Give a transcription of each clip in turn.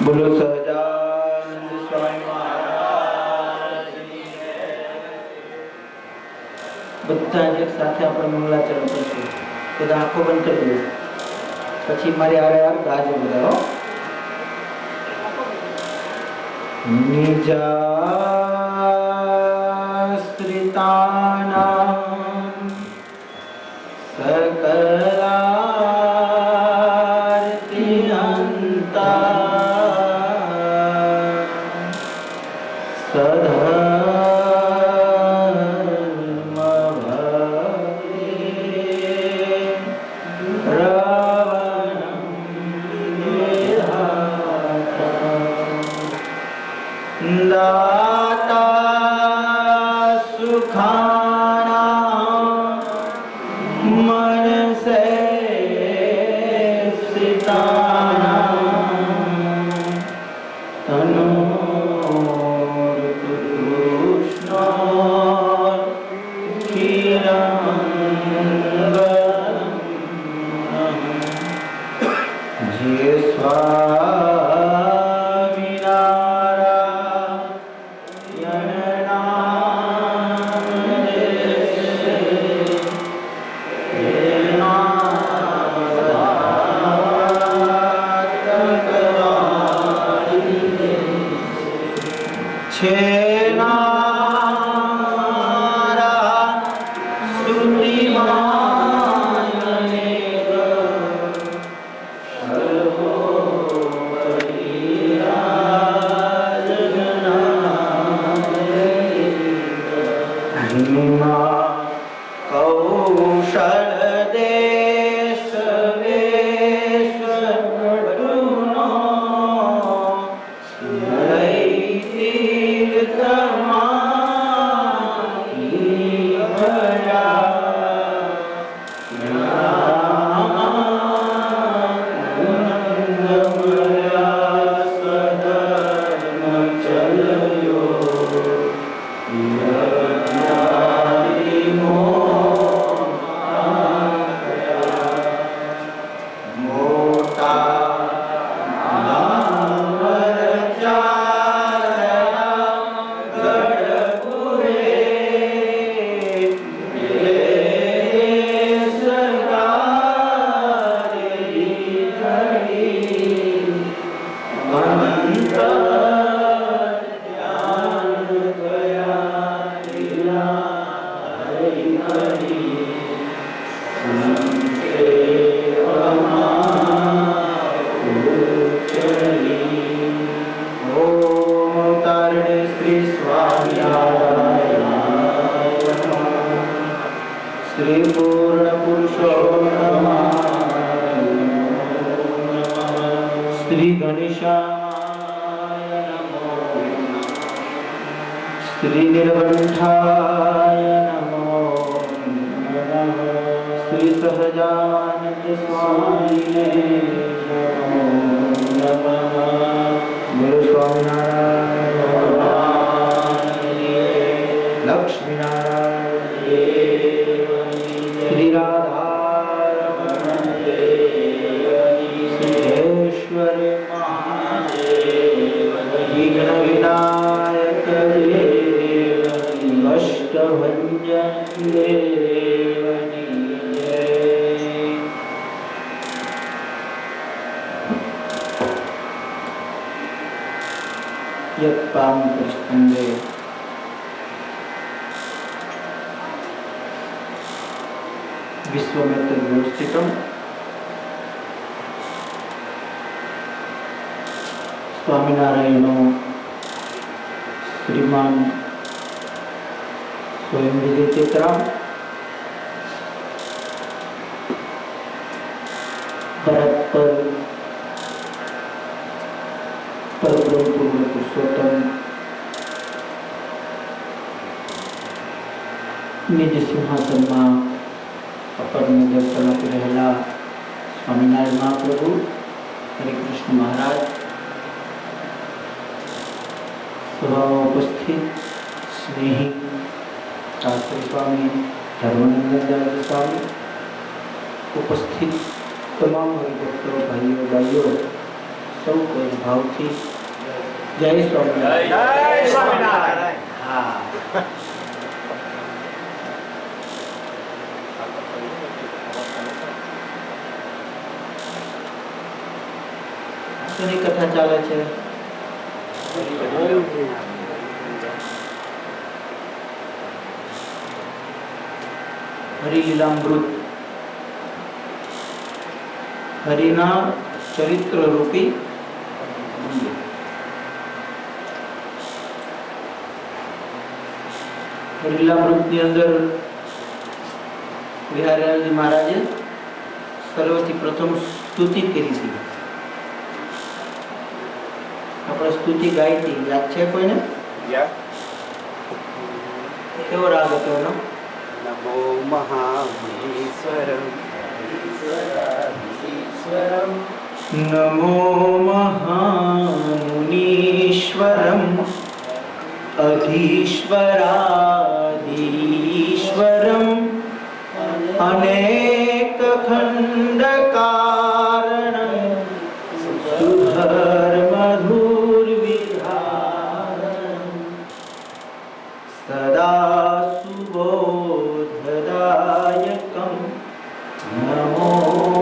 બોલો સહજાનંદ સ્વામી મહારાજની જય। બધા જ એક સાથે આપણે મંગલાચરણ કરશું। બધા આંખો બંધ કરી દો, પછી મારી આરે આર ગાજો બધા। નિજાશ્રિતાનાં સકલાર્તિ અંતા સધર્મ ભક્તિ રવણં વિધાતા દાતા સુખાનાં મનસે સિતાનાં તનોરતુ કૃષ્ણ કિરણગણં જે સ્વામિનારાયણનો શ્રીમાન સ્વયં વિજયચિત્રામ ભરત પર પરબ્રહ્મ પૂર્ણ પુરુષોત્તમ નિજ સિંહાસનમાં આપણને દર્શન આપી રહેલા સ્વામિનારાયણ મહાપ્રભુ હરે કૃષ્ણ મહારાજ, સભામાં ઉપસ્થિત સ્નેહી શાસ્ત્રી સ્વામી ધર્માનંદદાસજી સ્વામી, ઉપસ્થિત તમામ હરિભક્તો ભાઈઓ બહેનો સૌ કોઈ ભાવથી જય સ્વામિનારાયણ. જય સ્વામિનારાયણ. હા, શેની કથા ચાલે છે? હરિલીલામૃત, હરિના ચરિત્ર રૂપી હરિલીલામૃતની અંદર વિહારીલાલજી મહારાજે સર્વથી પ્રથમ સ્તુતિ કરી હતી. આપણે સ્તુતિ ગાઈ હતી, યાદ છે કોઈને? કેવો રાગ હતો એનો? નમો મહામહેશ્વરમ નમો મહામુનીશ્વરમ અધીશ્વરાધીશ્વરમ અનેક ખંડ કારણમ સુધર્મધુર વિહારમ સદા સુબોધદાયકમ નમો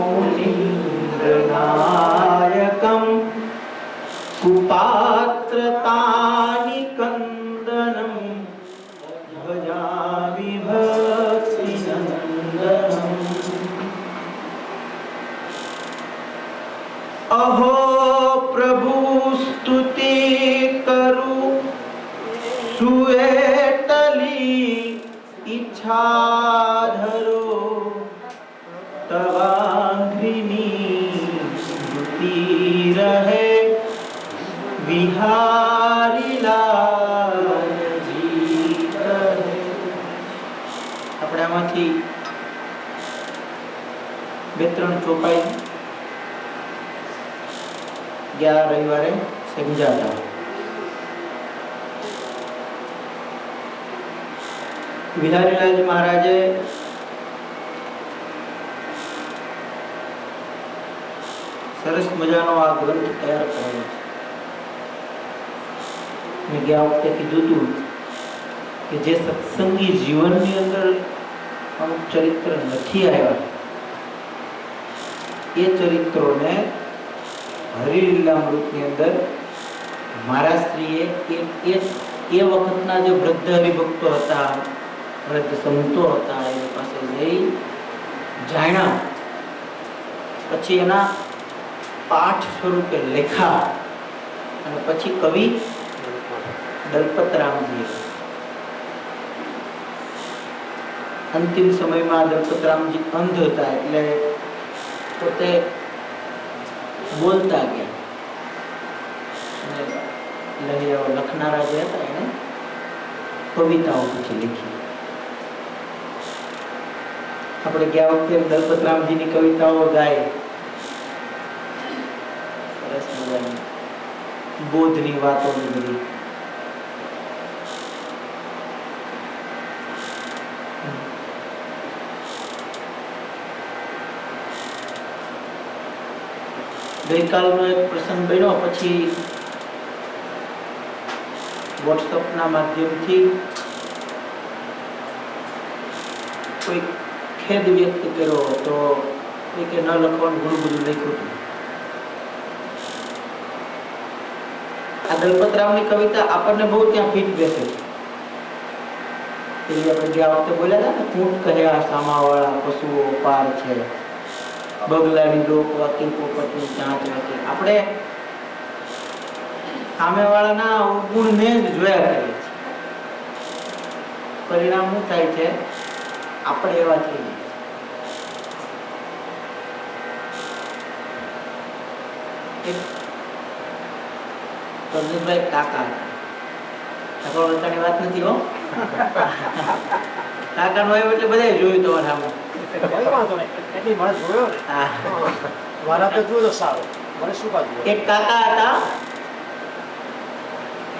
મુનીન્દ્રનાયકમ કુપાત્રતાનિ કંદનમ ભજામિ ભક્તિનંદનમ. અહો પ્રભુ સ્તુતિ કરું સુએટલી ઈચ્છા ધરો તવાંઘ્રિની સ્મૃતિ રહે વિહારીલાલજી કહે. આપણે આમાંથી બે ત્રણ ચોપાઈ ગયા રવિવારે સમજાતા. વિહારીલાલજી મહારાજે સરસ મજાનો આ ગ્રંથ તૈયાર કરેલો છે. મેં ગયા વખતે કીધું હતું કે જે સત્સંગી જીવનની અંદર અમુક ચરિત્ર નથી આવ્યા એ ચરિત્રોને હરિલીલામૃતની અંદર મારા શ્રીએ એ વખતના જે વૃદ્ધ હરિભક્તો હતા, વૃદ્ધ સંતો હતા, એની પાસે જઈ જાણ્યા, પછી એના પાઠ સ્વરૂપે લેખા અને પછી કવિ દલપતરામજી. અંતિમ સમયમાં દલપતરામજી અંધ હતા એટલે પોતે બોલતા ગયા અને લખનારા જે હતા એને કવિતાઓ પછી લખી. આપણે ગયા વખતે દલપતરામજીની કવિતાઓ ગાય, સરસ મજાની બોધની વાતોની બધી. ગઈકાલનો એક પ્રસંગ બન્યો, પછી વોટ્સઅપના માધ્યમથી કોઈ ખેદ વ્યક્ત કર્યો તો કે ન લખવાનું ઘણું બધું લખ્યું હતું. આ દલપતરામની કવિતા આપણને બહુ ત્યાં ફિટ બેસે છે. પેલી આપણે ગયા વખતે બોલ્યા હતા ને, ઊંટ કહ્યા સામાવાળા પશુઓ પાર છે, બગલાની ડોક વાકી પોપટની ચાંચ વાકી. આપણે સામેવાળાના અવગુણને જ જોયા કરીએ છીએ. પરિણામ શું થાય છે? આપણે એવા થઈ જઈએ. પ્રજ્ઞેશભાઈ કાકા વાત નથી હો. કાકાનું આવ્યું એટલે બધાએ જોયું તમારા સામે. એક કાકા હતા,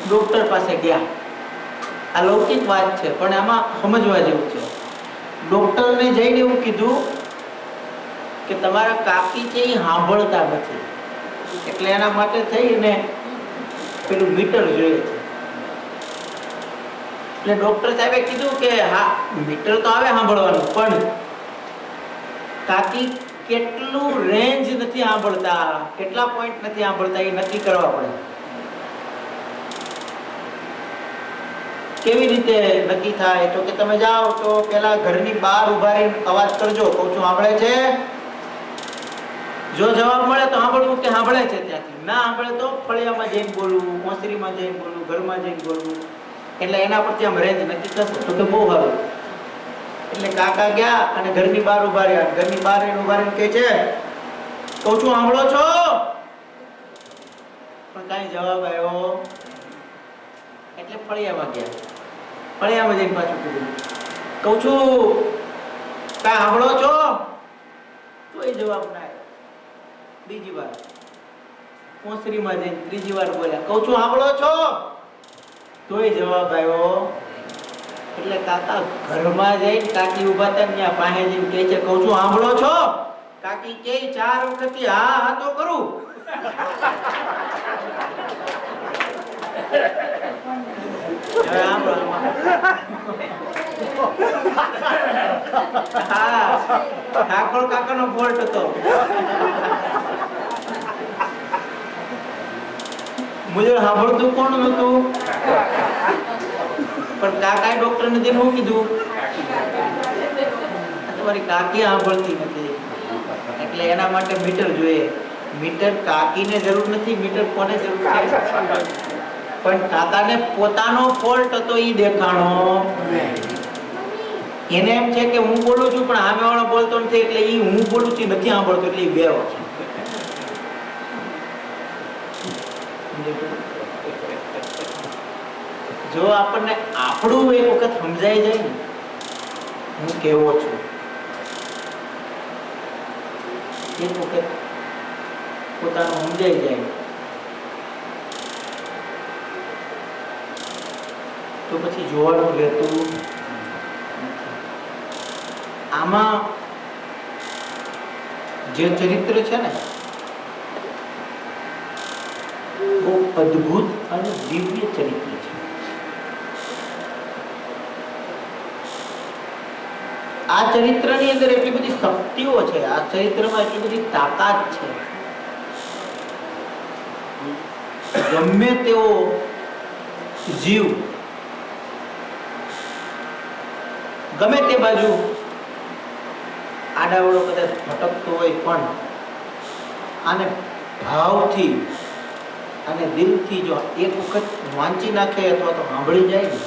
ડોક્ટર પાસે ગયા. આ લૌકિક વાત છે પણ આમાં સમજવા જેવું છે. ડોક્ટરને જઈને એવું કીધું કે તમારા કાકી છે એ સાંભળતા નથી, એટલે એના માટે થઈને પેલું મીટર જોઈએ છે. એટલે ડોક્ટર સાહેબે કીધું કે હા મીટર તો આવે સાંભળવાનું, પણ કાકી કેટલું રેન્જ નથી સાંભળતા, કેટલા પોઈન્ટ નથી સાંભળતા એ નક્કી કરવા પડે. કેવી રીતે નક્કી થાય? તો કે તમે જાઓ તો પેલા ઘરની બહાર ઉભા રહીને અવાજ કરજો, કહું છું સાંભળે છે? જો જવાબ મળે તો સાંભળવું કે સાંભળે છે ત્યાંથી, ના સાંભળે તો ફળિયામાં જઈને બોલવું, ઓસરીમાં જઈને બોલવું, ઘરમાં જઈને બોલવું. એટલે એના પરથી આમ રેન્જ નક્કી થશે. તો કે બહુ સારું. એટલે કાકા ગયા અને ઘરની બહાર ઉભા રહ્યા. ઘરની બહાર ઉભા રહીને કહે છે, કહું છું સાંભળો છો? પણ કાંઈ જવાબ આવ્યો. એટલે ફળિયામાં ગયા. ફળિયામાં જઈને પાછું કીધું, કહું છું કાંઈ સાંભળો છો? તો એ જવાબ ના આવ્યો. બીજી વાર ઓસરીમાં જઈને ત્રીજી વાર બોલ્યા, કહું છું સાંભળો છો? તો એ જવાબ આવ્યો. એટલે કાકા ઘરમાં જઈને કાકી ઉભા હતા ત્યાં પાસે જઈને કહે છે, કહું છું સાંભળો છો? કાકી કે 4 વખત હા હા તો કરું. ઠાકોર કાકાનો ફોલ્ટ હતો. મુજબ સાંભળતું કોણ નતું? પણ કાકાએ ડોક્ટરને જઈને શું કીધું? તમારી કાકી સાંભળતી નથી. એટલે એના માટે મીટર જોઈએ. મીટર કાકીને જરૂર નથી, મીટર કોને જરૂર છે? પણ કાકાને પોતાનો ફોલ્ટ હતો એ દેખાણો. એને એમ છે કે હું બોલું છું પણ સામેવાળો બોલતો નથી, એટલે એ હું બોલું છું નથી સાંભળતો, એટલે એ બેરો છે. જો આપણને આપણું એક વખત સમજાઈ જાય ને હું કેવો છું, એક વખત પોતાનું સમજાઈ જાય તો પછી જોવાનું રહેતું નથી. આમાં જે ચરિત્ર છે ને બહુ અદ્ભુત અને દિવ્ય ચરિત્ર છે. આ ચરિત્રની અંદર એટલી બધી શક્તિઓ છે, આ ચરિત્રમાં એટલી બધી તાકાત છે. ગમે તેવો જીવ ગમે તે બાજુ આડાવડો કદાચ ભટકતો હોય પણ આને ભાવથી અને દિલથી જો એક વખત વાંચી નાખે અથવા તો સાંભળી જાય ને,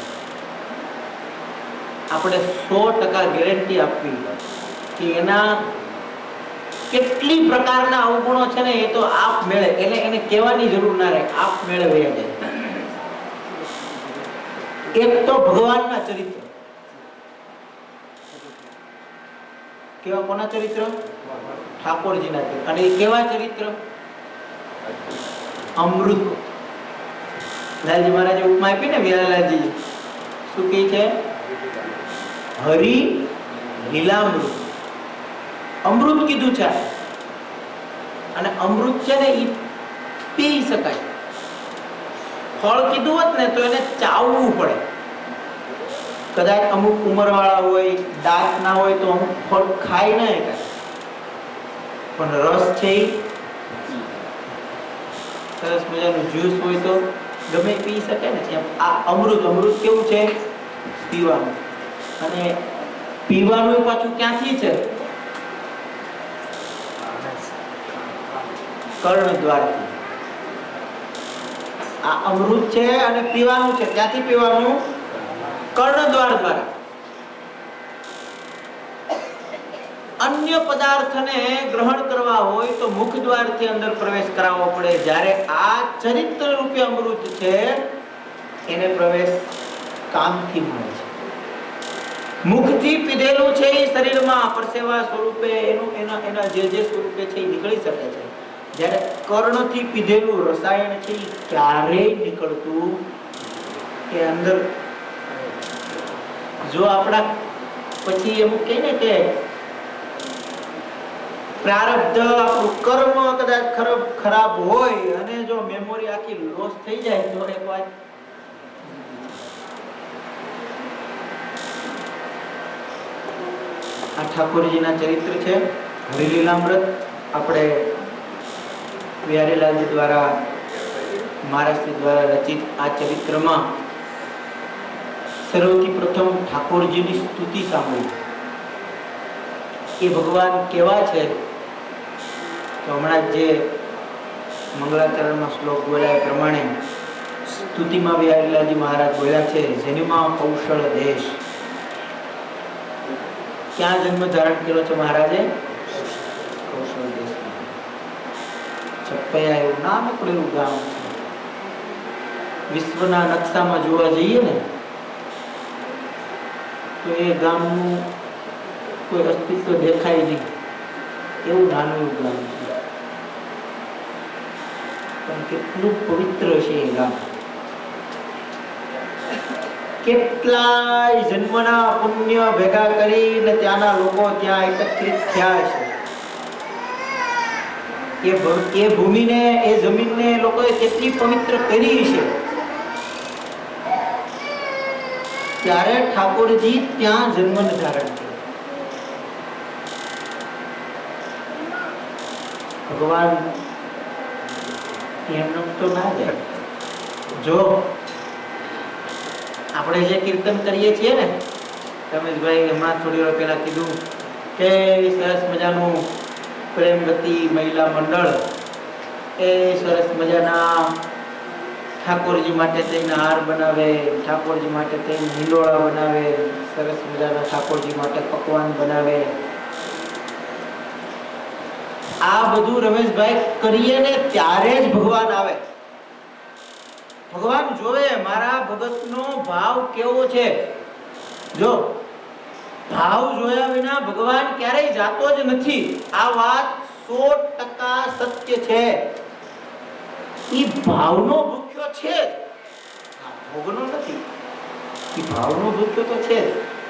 આપણે 100% ગેરંટી આપવી કે એના કેટલી પ્રકારના અવગુણો છે ને એ તો આપ મેળે, એને કહેવાની જરૂર ના રહે, આપ મેળે વયા જાય. એક તો ભગવાનના ચરિત્ર. કેવા? કોના ચરિત્ર? ઠાકોરજીના ચરિત્ર. અને એ કેવા ચરિત્ર? અમૃત. લાલજી મહારાજે ઉપમા આપી ને, વ્યાલાલજી શું કહે છે? હરિ લીલામૃત. અમૃત કીધું છે. અને અમૃત છે ને એ પી શકાય. ફળ કીધું હોત ને તો એને ચાવવું પડે. કદાચ અમુક ઉંમરવાળા હોય, દાંત ના હોય તો અમુક ફળ ખાઈ ના શકાય, પણ રસ છે સરસ મજાનું જ્યુસ હોય તો ગમે પી શકે ને. એમ આ અમૃત કેવું છે? પીવાનું. અને પીવાનું પાછું ક્યાંથી છે? કર્ણ દ્વારથી. આ અમૃત છે અને પીવાનું છે. ક્યાંથી પીવાનું? કર્ણ દ્વાર દ્વારા. અન્ય પદાર્થને ગ્રહણ કરવા હોય તો મુખ દ્વારથી અંદર પ્રવેશ કરાવવો પડે. જ્યારે આ ચરિત્ર રૂપે અમૃત છે એને પ્રવેશ કામથી મળે છે. મુખથી પીધેલું છે એ શરીરમાં પરસેવા સ્વરૂપે એના જે સ્વરૂપે છે એ નીકળી શકે છે. જ્યારે કર્ણથી પીધેલું રસાયણ છે એ ક્યારેય નીકળતું કે અંદર. જો આપણા પછી એમ કહે ને કે પ્રારબ્ધ આપણું કર્મ કદાચ ખરાબ હોય અને જો મેમોરી આખી લોસ થઈ જાય તો એક વાત આ ઠાકોરજીના ચરિત્ર છે હરિલીલામૃત. આપણે વ્યારેલાલજી દ્વારા મહારાજશ્રી દ્વારા રચિત આ ચરિત્રમાં સર્વથી પ્રથમ ઠાકોરજીની સ્તુતિ સાંભળી. એ ભગવાન કેવા છે તો હમણાં જે મંગળાચરણમાં શ્લોક બોલ્યા એ પ્રમાણે સ્તુતિમાં વ્યારેલાલજી મહારાજ બોલ્યા છે, જેનીમાં કૌશળ દેશ. ક્યાં જન્મ ધારણ કર્યો છે મહારાજે? કૌશળ દેશમાં. છપૈયા એવું નાનકડું એવું ગામ છે. વિશ્વના નકશામાં જોવા જઈએ ને તો એ ગામનું કોઈ અસ્તિત્વ દેખાય નહીં એવું નાનું એવું ગામ છે, પણ કેટલું પવિત્ર છે એ ગામ. કેટલાય જન્મના પુણ્ય ભેગા કરીને ત્યાંના લોકો ત્યાં એકત્રિત થયા છે. એ ભૂમિને એ જમીનને લોકોએ કેટલી પવિત્ર કરી છે. ત્યારે ઠાકોરજી ત્યાં જન્મ ધારણ કર્યો. ભગવાન એમનો તો ના જાય. જો આપણે જે કીર્તન કરીએ છીએ ને, રમેશભાઈ હમણાં થોડી વાર પહેલા કીધું કે સરસ મજાનું પ્રેમવતી મહિલા મંડળ એ સરસ મજાના ઠાકોરજી માટે થઈને હાર બનાવે, ઠાકોરજી માટે થઈને હિંડોળા બનાવે, સરસ મજાના ઠાકોરજી માટે પકવાન બનાવે. આ બધું રમેશભાઈ કરીએ ને ત્યારે જ ભગવાન આવે. ભગવાન જોવે મારા ભગતનો ભાવ કેવો છે. જો ભાવ જોયા વિના ભગવાન ક્યારેય જાતો જ નથી. આ વાત 100% સત્ય છે. ઈ ભાવનો ભૂખ્યો છે, ભોગનો નથી. ઈ ભાવનો ભૂખ્યો તો છે.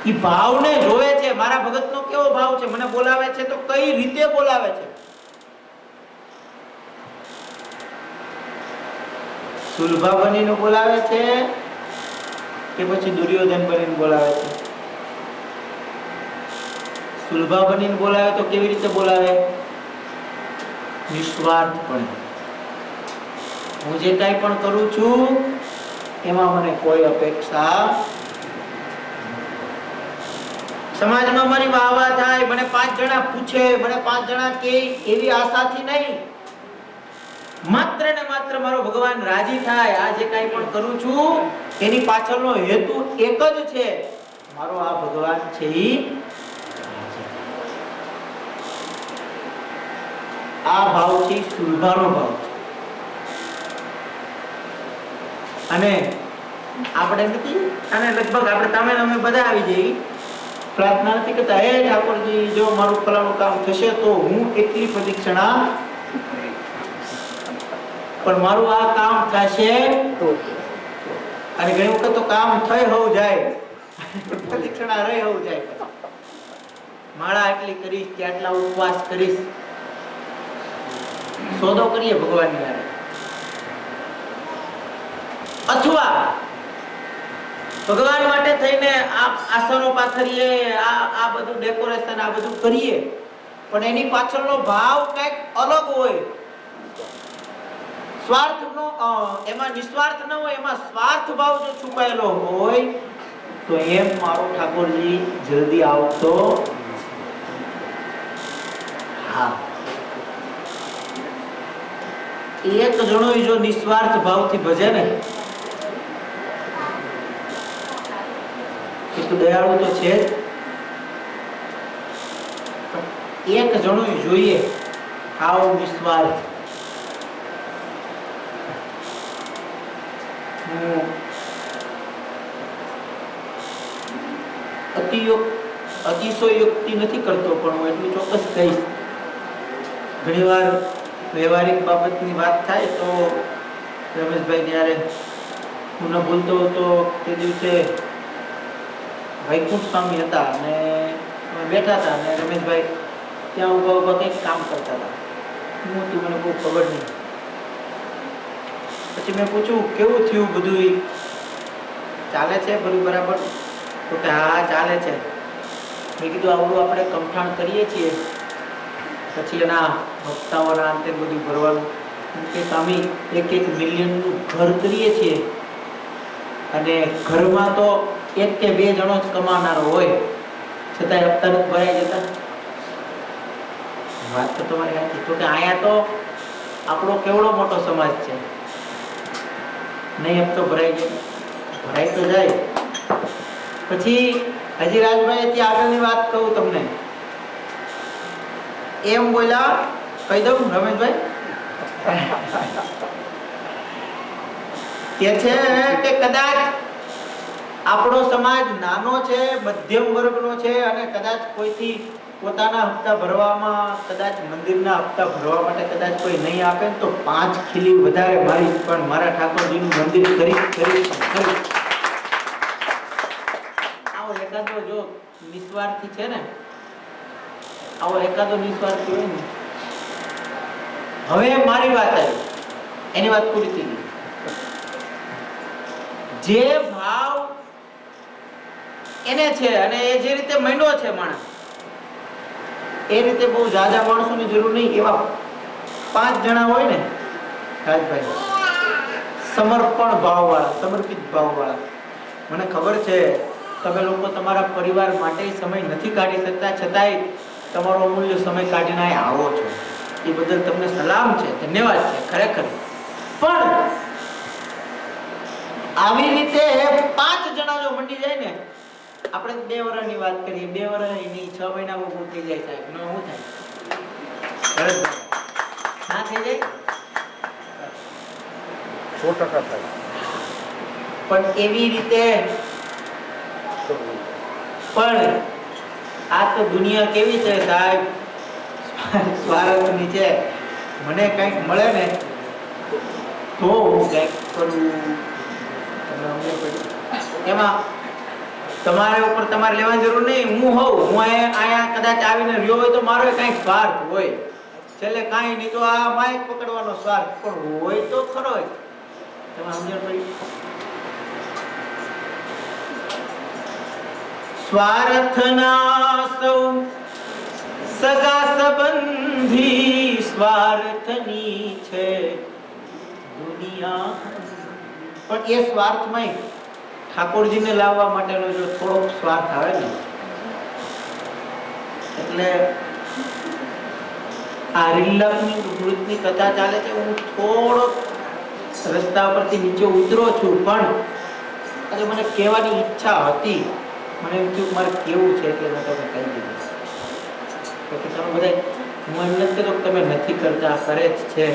ઈ ભાવને જોવે છે. મારા ભગતનો કેવો ભાવ છે, મને બોલાવે છે તો કઈ રીતે બોલાવે છે. સુલભા બનીને બોલાવે છે કે પછી દુર્યોધન બનીને બોલાવે છે? સુલભા બનીને બોલાવે તો કેવી રીતે બોલાવે? નિસ્વાર્થપણે. હું જે કાંઈ પણ કરું છું એમાં મને કોઈ અપેક્ષા. સમાજમાં મારી વાહવા થાય, મને 5 જણા પૂછે, મને 5 જણા કે, એવી આશાથી નહીં. માત્ર ને માત્ર મારો ભગવાન રાજી થાય. આ જે કાંઈ પણ કરું છું એની પાછળનો હેતુ એક જ છે, મારો આ ભગવાન છે ઈ આ ભાવ છે, સુલભાનો ભાવ છે. અને આપણે નથી, અને લગભગ આપણે તમે અમે બધા આવી જઈએ, પ્રાર્થના નથી કરતા, હે ઠાકોરજી જો મારું ફલાણું કામ થશે તો હું એટલી પ્રદક્ષિણા, પણ મારું આ કામ થશે તો. અને ઘણી વખત તો કામ થઈ હોવું જાય, પ્રદક્ષિણા રહી હોવું જાય. માળા એટલી કરીશ કે આટલા ઉપવાસ કરીશ, સોદો કરીએ ભગવાનની હારે. અથવા ભગવાન માટે થઈને આસનો પાથરીએ, આ બધું ડેકોરેશન, આ બધું કરીએ, પણ એની પાછળનો ભાવ કંઈક અલગ હોય. સ્વાર્થનો, એમાં નિસ્વાર્થ ન હોય, એમાં સ્વાર્થ ભાવ જો છુપાયેલો હોય તો એમ મારો ઠાકોરજી જલ્દી આવતો. હા, એક જણો જો નિસ્વાર્થ ભાવથી ભજે ને, એ તો દયાળુ તો છે જ, એક જણો જોઈએ આવો નિસ્વાર્થ. અતિશયોક્તિ નથી કરતો, પણ હું એટલું ચોક્કસ કહીશ. ઘણીવાર વ્યવહારિક બાબતની વાત થાય તો રમેશભાઈ ત્યારે હું ન ભૂલતો હતો તે દિવસે વૈકુંઠ સ્વામી હતા અને અમે બેઠા હતા, અને રમેશભાઈ ત્યાં ઊભા ઊભા કંઈક કામ કરતા હતા. હું તું મને બહુ ખબર નહીં. પછી મેં પૂછ્યું કેવું થયું બધું, ચાલે છે બધું બરાબર? તો કે હા ચાલે છે. મેં કીધું આવડું આપણે કમઠાણ કરીએ છીએ, પછી એના હપ્તાઓના અંતે બધું ભરવાનું, કે સ્વામી 1-1 મિલિયનનું ઘર કરીએ છીએ અને ઘરમાં તો 1 કે 2 જણો જ કમાનારો હોય, છતાંય હપ્તા નથી ભરાઈ જતા. વાત તો તમારી સાચી. તો કે અહીંયા તો આપણો કેવડો મોટો સમાજ છે, નહીં હપ્તો ભરાઈ જાય? ભરાઈ તો જાય. પછી હજી રાજભાઈ ત્યાં આગળની વાત કહું તમને. એમ બોલ્યા, કહી દઉં રમેશભાઈ, કે છે કે કદાચ આપણો સમાજ નાનો છે, મધ્યમ વર્ગનો છે અને કદાચ કોઈથી પોતાના હપ્તા ભરવામાં, કદાચ મંદિરના હપ્તા ભરવા માટે કદાચ કોઈ નહીં આપે તો 5 ખીલી વધારે મારીશ, પણ મારા ઠાકોરજીનું મંદિર કરીશ. આવો એકાદો જો નિસ્વાર્થી છે ને, આવો એકાદો નિસ્વાર્થી હોય ને. હવે મારી વાત આવી, એની વાત પૂરી થઈ ગઈ. જે ભાવ એને છે અને એ જે રીતે માંડ્યો છે માણસ, એ રીતે બહુ જાજા માણસોની જરૂર નહીં. એવા 5 જણા હોય ને રાજભાઈ, સમર્પણ ભાવવાળા, સમર્પિત ભાવવાળા. મને ખબર છે તમે લોકો તમારા પરિવાર માટે સમય નથી કાઢી શકતા, છતાંય તમારો અમૂલ્ય સમય કાઢીને અહીં આવો છો, એ બદલ તમને સલામ છે, ધન્યવાદ છે ખરેખર. પણ આવી રીતે 5 જણા જો મંડી જાય ને, આપણે 2 વર્ષની વાત કરીએ, 2 વર્ષની 6 મહિના પૂરું થઈ જાય સાહેબ, નો શું થાય? ના થઈ જાય? 100% થાય. પણ એવી રીતે પણ આ તો દુનિયા કેવી છે સાહેબ, સ્વાર્થની છે. મને કંઈક મળે ને તો હું કંઈક કરું. એમાં તમારા ઉપર તમારે લેવાની જરૂર નહીં. હું અહીંયા કદાચ આવીને રહ્યો હોય તો મારો કંઈક સ્વાર્થ હોય, છેલ્લે કાંઈ નહીં તો આ માઇક પકડવાનો સ્વાર્થ પણ હોય તો ખરો જ. તમે સમજણ પડી? સ્વાર્થના સૌ સગા સંબંધી, સ્વાર્થની છે દુનિયા. પણ એ સ્વાર્થમાં ઠાકોરજીને લાવવા માટેનો જો થોડોક સ્વાર્થ આવે ને, એટલે આ રીલાપની મૃતની કથા ચાલે છે. હું થોડોક રસ્તા પરથી નીચે ઉતરો છું, પણ આજે મને કહેવાની ઈચ્છા હતી. મને એમ થયું મારે કેવું છે એટલે મેં તમને કહી દીધું. તમે બધા, હું એમ નથી કહેતો કે તમે નથી કરતા, કરે જ છે,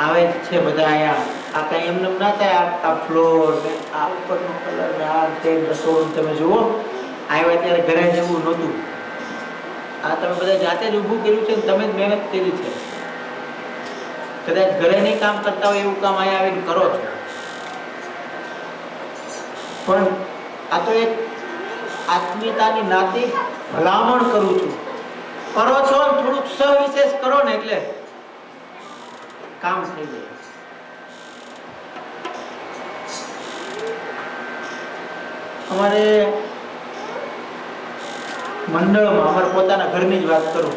આવે જ છે બધા અહીંયા. આ કાંઈ એમને ના થાય. આ ફ્લોર ને આ ઉપરનો કલર ને આ તે રસોડું તમે જુઓ, આવ્યા ત્યારે ઘરે જેવું નહોતું. આ તમે બધા જાતે જ ઊભું કર્યું છે, તમે જ મહેનત કરી છે. કદાચ ઘરે નહીં કામ કરતા હોય એવું કામ અહીંયા આવીને કરો છો. પણ આ તો એક આત્મીયતાની નાતે ભલામણ કરું છું. કરો છો થોડુંક સવિશેષ કરો ને એટલે કામ થઈ જાય. અમારે મંડળમાં, અમારા પોતાના ઘરની જ વાત કરું,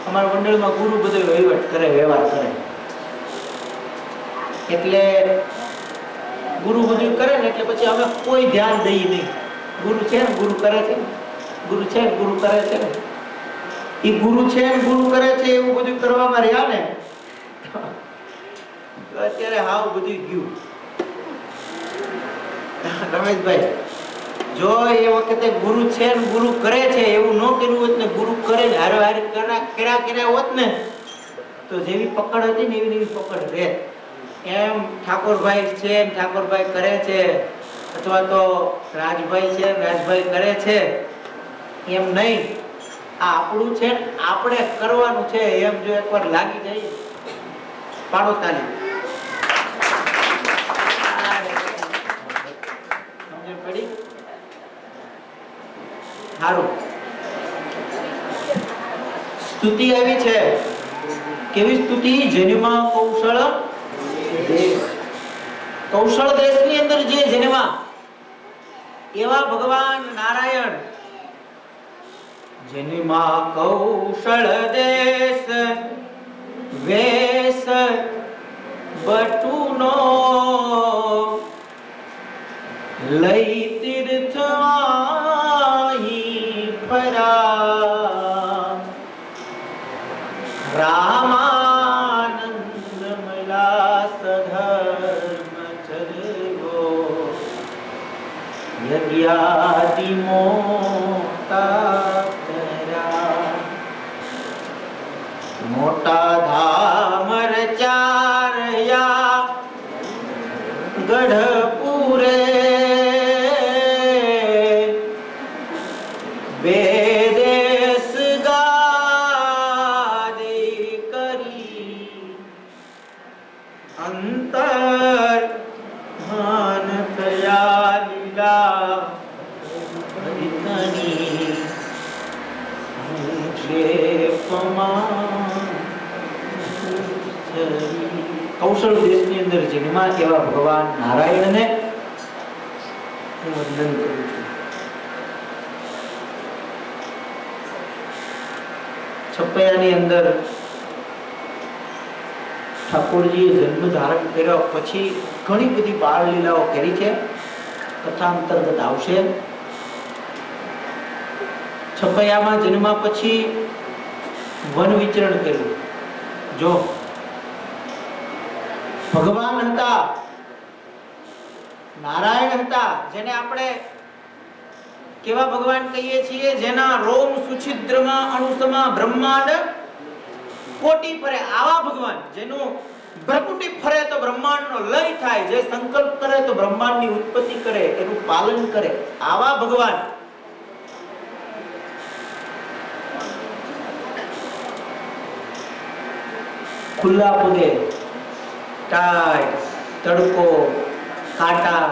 અમારા મંડળમાં ગુરુ બધો વહીવટ કરે, વ્યવહાર કરે. એટલે ગુરુ બધું કરે ને એટલે પછી અમે કોઈ ધ્યાન દઈએ નહીં. ગુરુ છે ને ગુરુ કરે છે, ગુરુ છે ને ગુરુ કરે છે ને, એ ગુરુ છે ને ગુરુ કરે છે એવું બધું કરવામાં રહ્યા ને તો અત્યારે હાવ બધું ગયું. રમેશભાઈ, જો એ વખતે ગુરુ છે ને ગુરુ કરે છે એવું ન કર્યું હોત ને, ગુરુ કરે ને હારે હારે કર્યા હોત ને, તો જેવી પકડ હતી ને એવી પકડ રહે. એમ ઠાકોરભાઈ છે ને ઠાકોરભાઈ કરે છે, અથવા તો રાજભાઈ છે રાજભાઈ કરે છે, એમ નહીં. આ આપણું છે, આપણે કરવાનું છે, એમ જો એકવાર લાગી જાય પાડો તાલી. સમજણ પડી? સારું. સ્તુતિ આવી છે. કેવી સ્તુતિ? જેનીમાં કૌશળ દેશ. કૌશળ દેશની અંદર જે જેનીમાં એવા ભગવાન નારાયણ જેનીમાં કૌશળ દેશ વેશ બટુનો લઈ તીર્થ આહી ફરા રામાનંદ મલાસ ધર્મ ચરવો યજ્ઞાદિ મોટા કરા મોટા ધામ રચારયા ગઢપુરે બેદેશ ગાદી કરી અંતર મન થયા લીલા હરિતની સંક્ષેપમાં કૌશલ દેશની અંદર જન્મા એવા ભગવાન નારાયણને હું વંદન કરું છું. છપૈયાની અંદર ઠાકોરજીએ જન્મ ધારણ કર્યા પછી ઘણી બધી બાળ લીલાઓ કરી છે. કથા અંતર્ગત આવશે. છપૈયામાં જન્મા પછી વન વિચરણ કર્યું. જો ભગવાન હતા, નારાયણ હતા, જેને આપણે કેવા ભગવાન કહીએ છીએ? જેના રોમ સુછિદ્રમાં અણુસમાં બ્રહ્માંડ કોટી ફરે. આવા ભગવાન જેનું ભ્રકુટી ફરે તો બ્રહ્માંડનો લય થાય, જે સંકલ્પ કરે તો બ્રહ્માંડની ઉત્પત્તિ કરે, એનું પાલન કરે, આવા ભગવાન ખુલ્લા પગે ટાઢ, તડકો, કાંટા,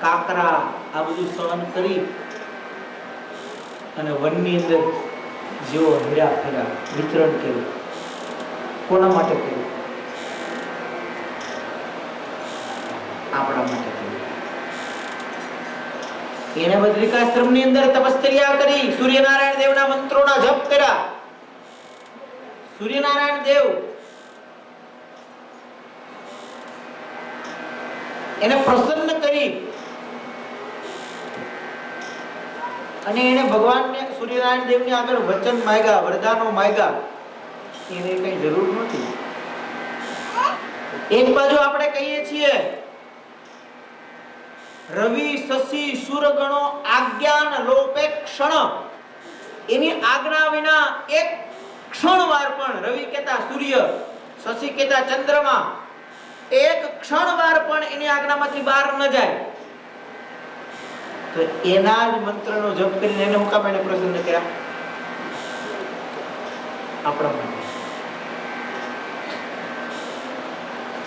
કાકરા આ બધું સહન કરી અને વનની અંદર જેવો હેરા ફેરા વિતરણ કર્યું. કોના માટે કર્યું? આપણા માટે કર્યું. એને બદ્રિકાશ્રમની અંદર તપશ્ચર્યા કરી, સૂર્યનારાયણ દેવના મંત્રોના જપ કર્યા. સૂર્યનારાયણ દેવ એને પ્રસન્ન કરી અને એને ભગવાનને સૂર્યનારાયણ દેવની આગળ વચન માંગ્યા, વરદાનો માંગ્યા. એને કઈ જરૂર નથી. એક બાજુ આપણે કહીએ છીએ રવિ શશિ સૂરગણો આજ્ઞાન લોપે ક્ષણ. એની આજ્ઞા વિના એક ક્ષણ વાર પણ રવિ કહેતા સૂર્ય, શશિ કહેતા ચંદ્રમા, એક ક્ષણ વાર પણ એની આજ્ઞામાંથી બહાર ન જાય. તો એના જ મંત્રનો જપ કરીને એને હું કામ એને પ્રસન્ન કર્યા? આપણા માટે.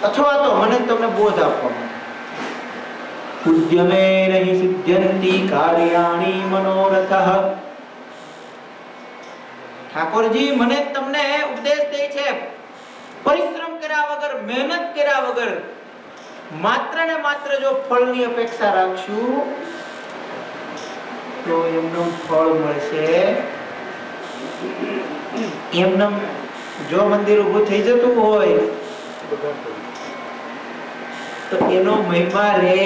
અથવા તો મને તમને બોધ આપવા માટે. ઉદ્યમે નહીં સિદ્ધ્યંતિ કાર્યાણિ મનોરથઃ. ઠાકોરજી મને તમને ઉપદેશ દે છે, પરિશ્રમ કર્યા વગર, મહેનત કર્યા વગર માત્ર ને માત્ર જો ફળની અપેક્ષા રાખશું તો એમનું ફળ મળશે. એમનું જો મંદિર ઊભું થઈ જતું હોય તો એનો મહિમા રે.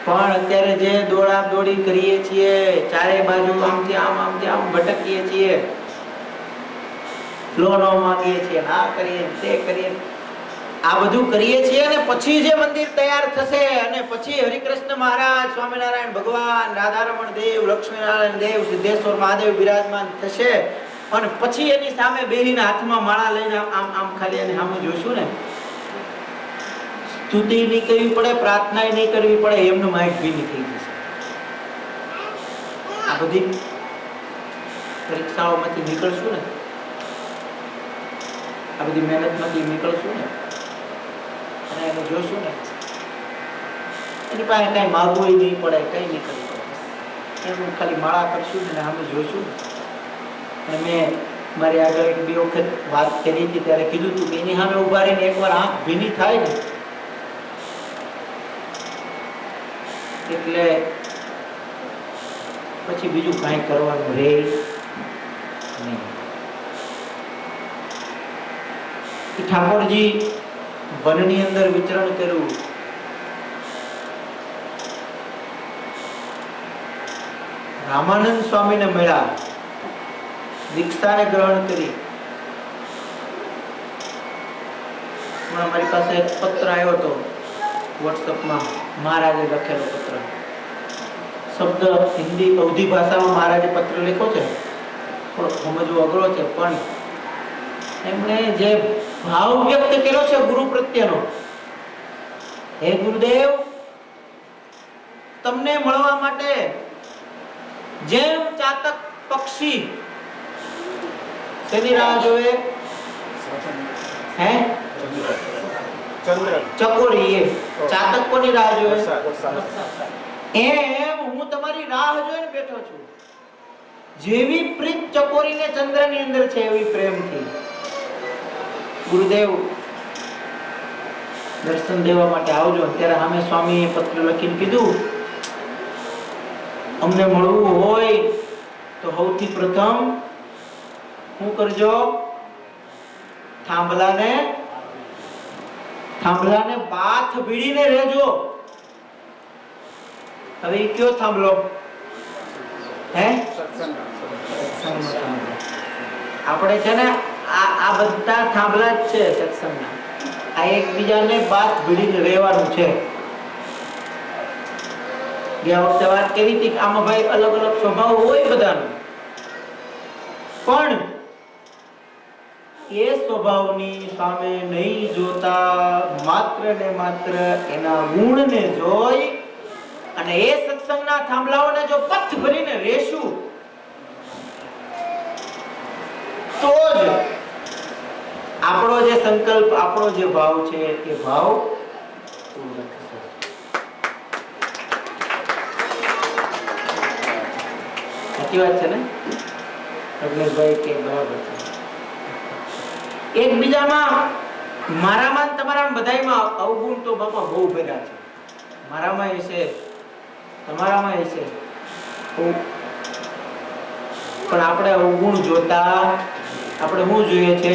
પણ અત્યારે જે દોડા દોડી કરીએ છીએ, ચારે બાજુ આમથી આમ ભટકીએ છીએ, લોનો માંગીએ છીએ, આ કરીએ તે કરીએ, આ બધું કરીએ છીએ અને પછી જે મંદિર તૈયાર થશે અને પછી હરિકૃષ્ણ મહારાજ, સ્વામિનારાયણ ભગવાન, રાધારમણ દેવ, લક્ષ્મીનારાયણ દેવ, સિદ્ધેશ્વર મહાદેવ બિરાજમાન થશે અને પછી એની સામે બેહીને હાથમાં માળા લઈને આમ ખાલી એની સામે જોશું ને, સ્તુતિ નહીં કરવી પડે, પ્રાર્થના નહીં કરવી પડે, એમનું માઇક ભીની થઈ જશે. આ બધી પરીક્ષાઓમાંથી નીકળશું ને, આ બધી મહેનતમાંથી નીકળશું ને અને એને જોશું ને, એની પાસે કઈ માગવું નહીં પડે, કઈ નહીં કરવું પડે. એનું ખાલી માળા કરશું ને અમે જોઈશું ને અને મેં મારી આગળ એક બે વખત વાત કરી હતી ત્યારે કીધું હતું કે એની સામે ઉભા રહીને એકવાર આંખ ભીની થાય ને એટલે પછી બીજું કાંઈ કરવાનું રહે નહીં. ઠાકોરજી વનની અંદર વિચરણ કર્યું. રામાનંદ સ્વામીને મળ્યા, દીક્ષાને ગ્રહણ કરી. હમણાં મારી પાસે એક પત્ર આવ્યો હતો વોટ્સઅપમાં, મહારાજે લખેલો પત્ર. શબ્દ હિન્દી અવધી ભાષામાં મહારાજે પત્ર લખ્યો છે, થોડો સમજવો અઘરો છે, પણ એમણે જે ભાવ વ્યક્ત કર્યો છે ગુરુ પ્રત્યેનો, હે ગુરુદેવ, તમને મળવા માટે જેમ ચાતક પક્ષી શેની રાહ જોવે, હે ચકોરી, એ ચાતક કોની રાહ જોવે, એમ હું તમારી રાહ જોઈને બેઠો છું. જેવી પ્રીત ચકોરીને ચંદ્રની અંદર છે એવી પ્રેમથી ગુરુદેવ દર્શન દેવા માટે આવજો. ત્યારે સામે સ્વામીએ પત્ર લખીને કીધું, અમને મળવું હોય તો સૌથી પ્રથમ શું કરજો, થાંભલાને બાથ ભીડીને રહેજો. હવે ઈ કયો થાંભલો, હે આપણે છે ને આ બધા થાંભલા જ છે સત્સંગના. આ એકબીજાને બાથ ભીડીને રહેવાનું છે. ગયા વખતે વાત કરી હતી કે આમાં ભાઈ અલગ અલગ સ્વભાવ હોય બધાનો, પણ એ સ્વભાવની સામે નહીં જોતા માત્ર ને માત્ર એના ગુણને જોઈ અને એ સત્સંગના થાંભલાઓને જો પથ ભરીને રહેશું તો જ આપણો જે સંકલ્પ, આપણો જે ભાવ છે એ ભાવ પૂર્ણ થશે. સાચી વાત છે ને રજનીશભાઈ, કે બરાબર છે. એકબીજામાં મારામાં તમારા બધાયમાં અવગુણ તો બાપા બહુ ભેગા છે. મારામાં છે, તમારામાં છે, પણ આપણે અવગુણ જોતા આપણે શું જોઈએ છે,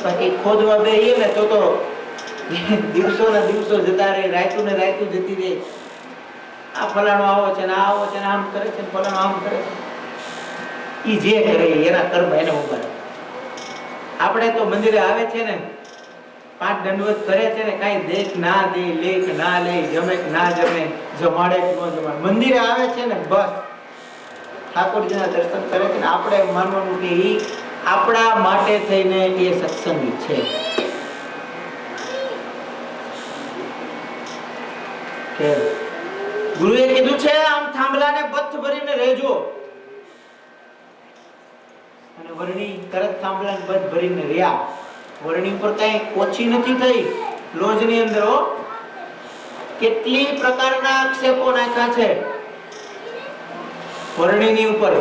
બાકી ખોદવા બેહીએ ને તો દિવસોના દિવસો જતા રહે, રાતું ને રાતું જતી રહે. આ ફલાણો આવો છે ને આવો છે ને આમ કરે છે ને ફલાણો આમ કરે છે. ઈ જે કરે એના કર્મ એને ઉભા. આપણે તો મંદિરે આવે છે ને 5 દંડવત કરે છે ને, કાંઈ દેખ ના દે, લેખ ના લે, જમે ના જમે, જમાડે કે ન જમાડે, મંદિરે આવે છે ને બસ ઠાકોરજીના દર્શન કરે છે ને આપણે માનવાનું કે ઈ આપણા માટે થઈને એ સત્સંગી છે. કે ગુરુએ કીધું છે આમ થાંભલાને બથ ભરીને રહેજો, અને વર્ણી તરત થાંભલાને બથ ભરીને રહ્યા. વર્ણી ઉપર કઈ ઓછી નથી થઈ લોજની અંદર. કેટલી પ્રકારના આક્ષેપો નાખ્યા છે વર્ણીની ઉપર.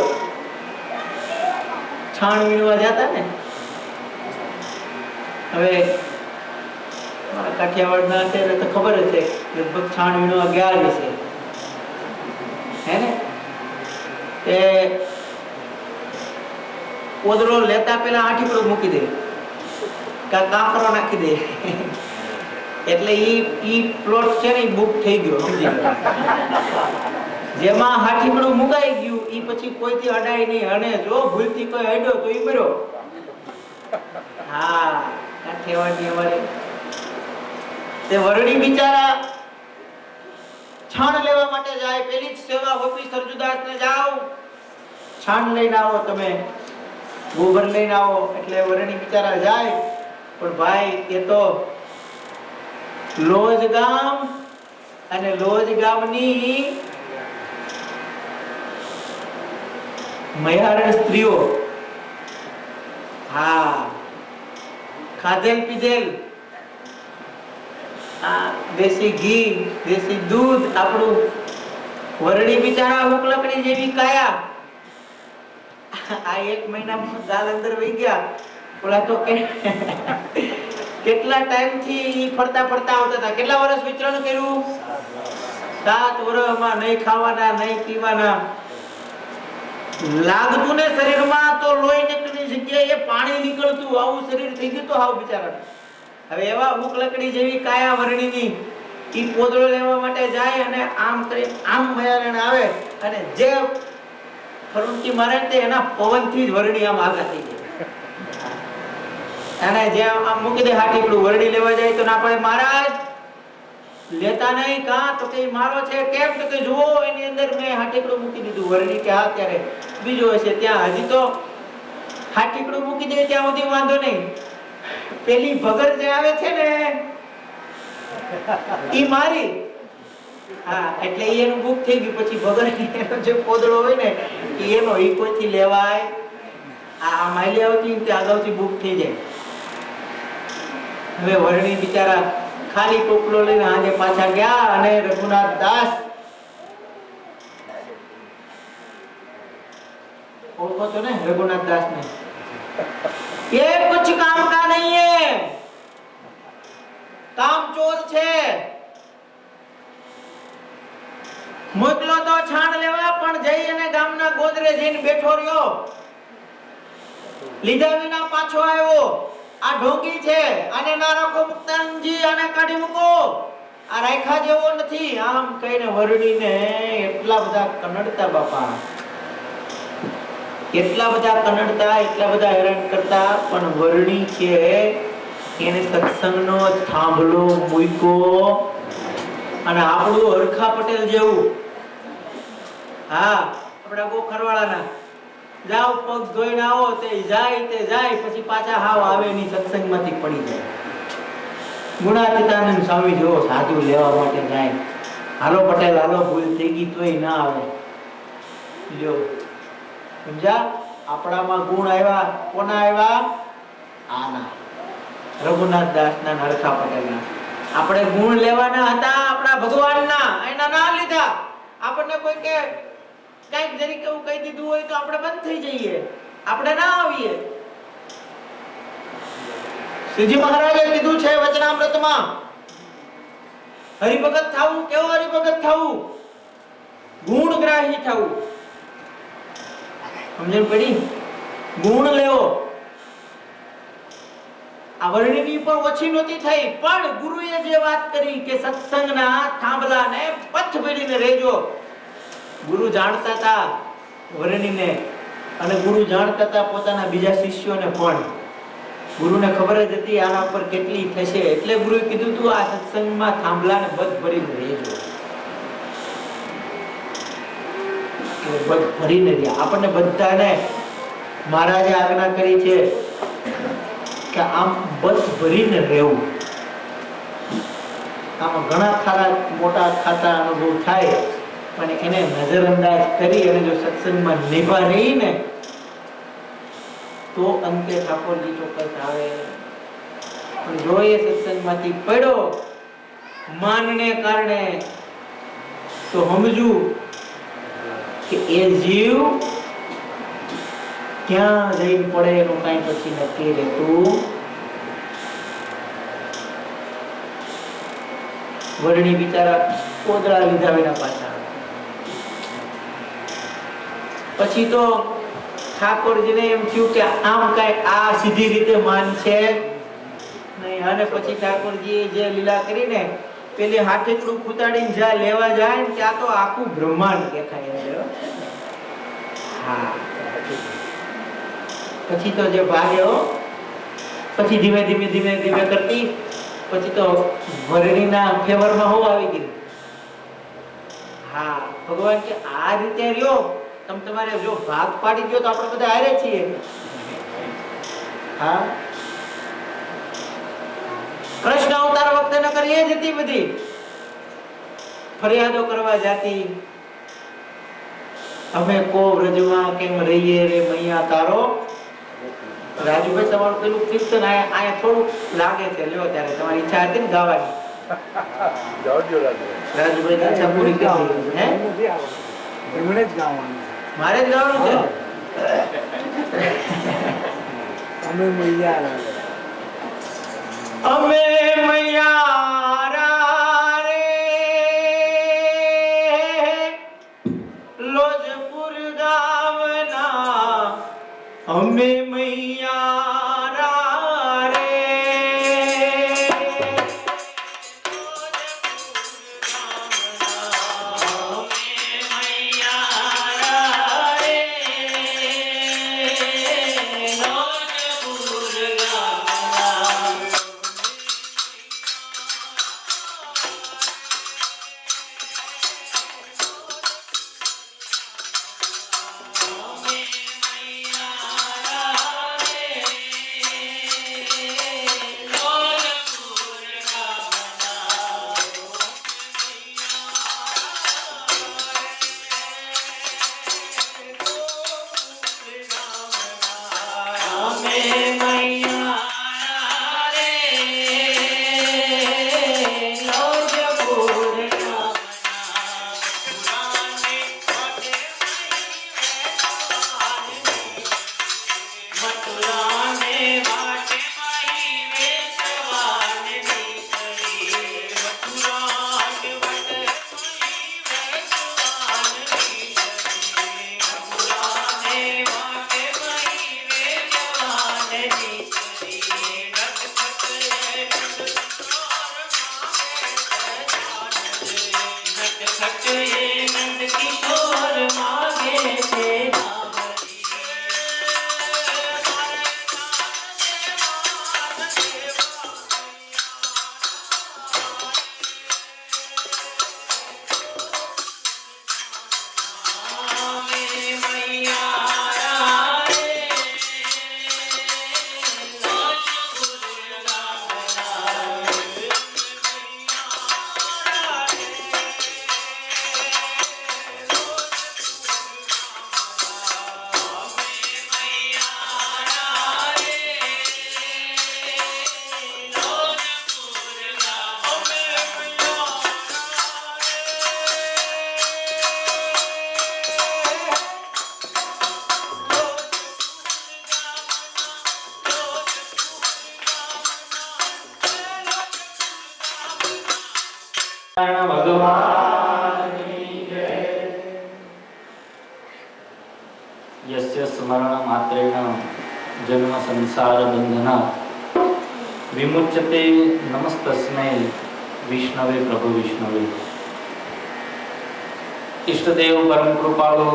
છાણ વીણવા જતા ને, હવે કાઠિયાવાડના છે તો ખબર હશે, લગભગ છાણ વીણવા ગયા છે, હે ને? તે કોદળો લેતા પેલા આઠીકડો મૂકી દે, કાંકરો નાખી દે, એટલે ઈ પ્લોટ છે ને બુક થઈ ગયો. સમજી ગયો? જેમાં હાથીકડું મુકાઈ ગયું ઈ પછી કોઈથી અડાય નહીં, અને જો ભૂલથી કોઈ અડ્યો તો ઈ મર્યો. હા, કાઠિયાવાડની અમારે તે વરણી બિચારા છાણ લેવા માટે જાય. પેલી જ સેવા હોપી સરજુદાસને જાઓ, છાણ લઈને આવો, તમે ગોબર લઈને આવો. એટલે વરણી બિચારા જાય, પણ ભાઈ એ તો લોજ ગામ અને લોજ ગામની મયારણ સ્ત્રીઓ, હા, ખાધેલ પીધેલ, દેશી ઘી, દેશી દૂધ, આપણું વરણી બિચારા હુક લકડી જેવી કાયા આ 1 મહિનામાં ગાલ અંદર વહી ગયા. ઓલા તો કેટલા ટાઈમ થી ફરતા ફરતા આવતા હતા. કેટલા વર્ષ વિચરણ કર્યું? 7 વર્ષમાં નહીં ખાવાના નહીં પીવાના. લાગતું ને શરીરમાં તો લોહી નીકળની જગ્યાએ પાણી નીકળતું. આવું શરીર થઈ ગયું તો હાવ બિચારા. હવે એવા હુક લકડી જેવી કાયા વરણીની ઈ પોદળો લેવા માટે જાય અને આમ કરી આમ મયારણ આવે અને જે ફરુંકી મારે તે એના પવનથી જ વરણી આમ આગળ થઈ જાય. અને જે આમ મૂકી દે હાટીકડું વરણી લેવા જાય તો ના પડે મહારાજ લેતા નહીં કા તો કે મારો છે કેમ તો કે જુઓ એની અંદર મેં હાટીકડું મૂકી દીધું. વરણી કે હા ત્યારે બીજો હશે ત્યાં હજી તો હાટીકડું મૂકી દે ત્યાં સુધી વાંધો નહીં. પેલી ભગર જે આવે છે ને ઈ મારી હા એટલે એનું બુક થઈ ગયું. પછી ભગર જે પોદળો હોય ને એનો ઈ કોઈથી લેવાય. આ માયલી આવતી તે અગાઉથી બુક થઈ જાય. હવે વરણી બિચારા ખાલી ટોપલો લઈને આજે પાછા ગયા અને રઘુનાથ દાસ ઓળખો છો ને રઘુનાથ દાસ ને ये कुछ काम का नहीं है काम चोर છે. મોકલો તો છાણ લેવા પણ જઈ અને ગામના ગોદરે જઈને બેઠો રહ્યો. લીધા વિના પાછો આવ્યો. આ ઢોંગી છે આને ના રાખો મુક્તાનંદજી આને કાઢી મૂકો. આ રાયખા જેવો નથી. આમ કહીને વરડીને એટલા બધા કનડતા બાપા એટલા બધા કનડતા એટલા બધા હેરાન કરતા. પણ વરણી છે એને સત્સંગનો થાંભલો મૂક્યો. અને આપણું હરખા પટેલ જેવું હા આપણા ગોખરવાળાના જાઓ પગ ધોઈને આવો તે જાય પછી પાછા હાવ આવે ની સત્સંગમાંથી પડી જાય. ગુણાતીતાનંદ સ્વામી જેવો સાધુ લેવા માટે જાય. હાલો પટેલ હાલો ભૂલ થઈ ગઈ તોય ના આવે. લ્યો સમજા આપણામાં ગુણ આવ્યા. કોના આવ્યા? આના રઘુનાથ દાસના હરખા પટેલના. આપણે ગુણ લેવાના હતા આપણા ભગવાનના એના ના લીધા. આપણને કોઈ કે કઈક જરીક એવું કહી દીધું હોય તો આપણે બંધ થઈ જઈએ. આપણે ના આવીએ. શ્રીજી મહારાજે કીધું છે વચનામૃતમાં હરિભગત થવું. કેવો હરિભગત થવું? ગુણગ્રાહી થવું. સમજણ પડી? ગુણ લેવો. આ વર્ણની પણ ઓછી નહોતી થઈ પણ ગુરુએ જે વાત કરી કે સત્સંગના થાંભલાને પથ ભેડીને રહેજો. ગુરુ જાણતા હતા વર્ણિને અને ગુરુ જાણતા હતા પોતાના બીજા શિષ્યોને પણ. ગુરુને ખબર જ હતી આના પર કેટલી થશે એટલે ગુરુએ કીધું તું આ સત્સંગમાં થાંભલાને પથ ભરીને રહેજો. પથ ભરીને રહે. આપણને બધાને મહારાજે આજ્ઞા કરી છે કે આમ બસ ભરીને રહેવું. આમાં ઘણા ખારા મોટા ખાતા અનુભવ થાય પણ એને નજરઅંદાજ કરી અને જો સત્સંગમાં નિભા રહીને તો અંતે ઠાકોરજી ચોક્કસ આવે. પણ જો એ સત્સંગમાંથી પડ્યો માનને કારણે તો સમજવું કે એ જીવ ક્યાં જઈને પડે એનું કઈ પછી નક્કી રહેતું. વરણી બિચારા કોદળા લીધા વિના પાછા. પછી તો ઠાકોરજીને એમ થયું કે આમ કઈ આ સીધી રીતે માન છે નહીં. અને પછી ઠાકોરજીએ જે લીલા કરીને પેલી હાથેકડું કૂતાડીને જ્યાં લેવા જાય ત્યાં તો આખું બ્રહ્માંડ દેખાય. હા પછી તો જે ભાગ્યો પછી ધીમે ધીમે કરતી પછી તો વરણીના ફેવરમાં હું આવી ગઈ. હા ભગવાન કે આ રીતે રહ્યો તમારે જો ભાગ પાડી ગયો તો આપણે બધા હારે છીએ. હા કૃષ્ણ અવતાર વખતે ન કરીએ જ હતી બધી ફરિયાદો કરવા જાતી. અમે કો વ્રજમાં કેમ રહીએ રે મૈયા તારો. રાજુભાઈ તમારું પેલું કીર્તન આયા થોડું લાગે છે. લ્યો ત્યારે તમારી ઈચ્છા હતી ને ગાવાની. રાજુભાઈ ઈચ્છા પૂરી કરી હે એમણે જ ગાવાનું મારે જ ગાવાનું છે. અમે મૈયા અમે મૈયારા રે લોજપુર ગામના અમે મૈયારા રે यस्य स्मरण मात्रेण जन्म संसार बंधनात् विमुच्यते नमस्तस्मै विष्णवे प्रभु विष्णवे। इष्टदेव परम कृपालु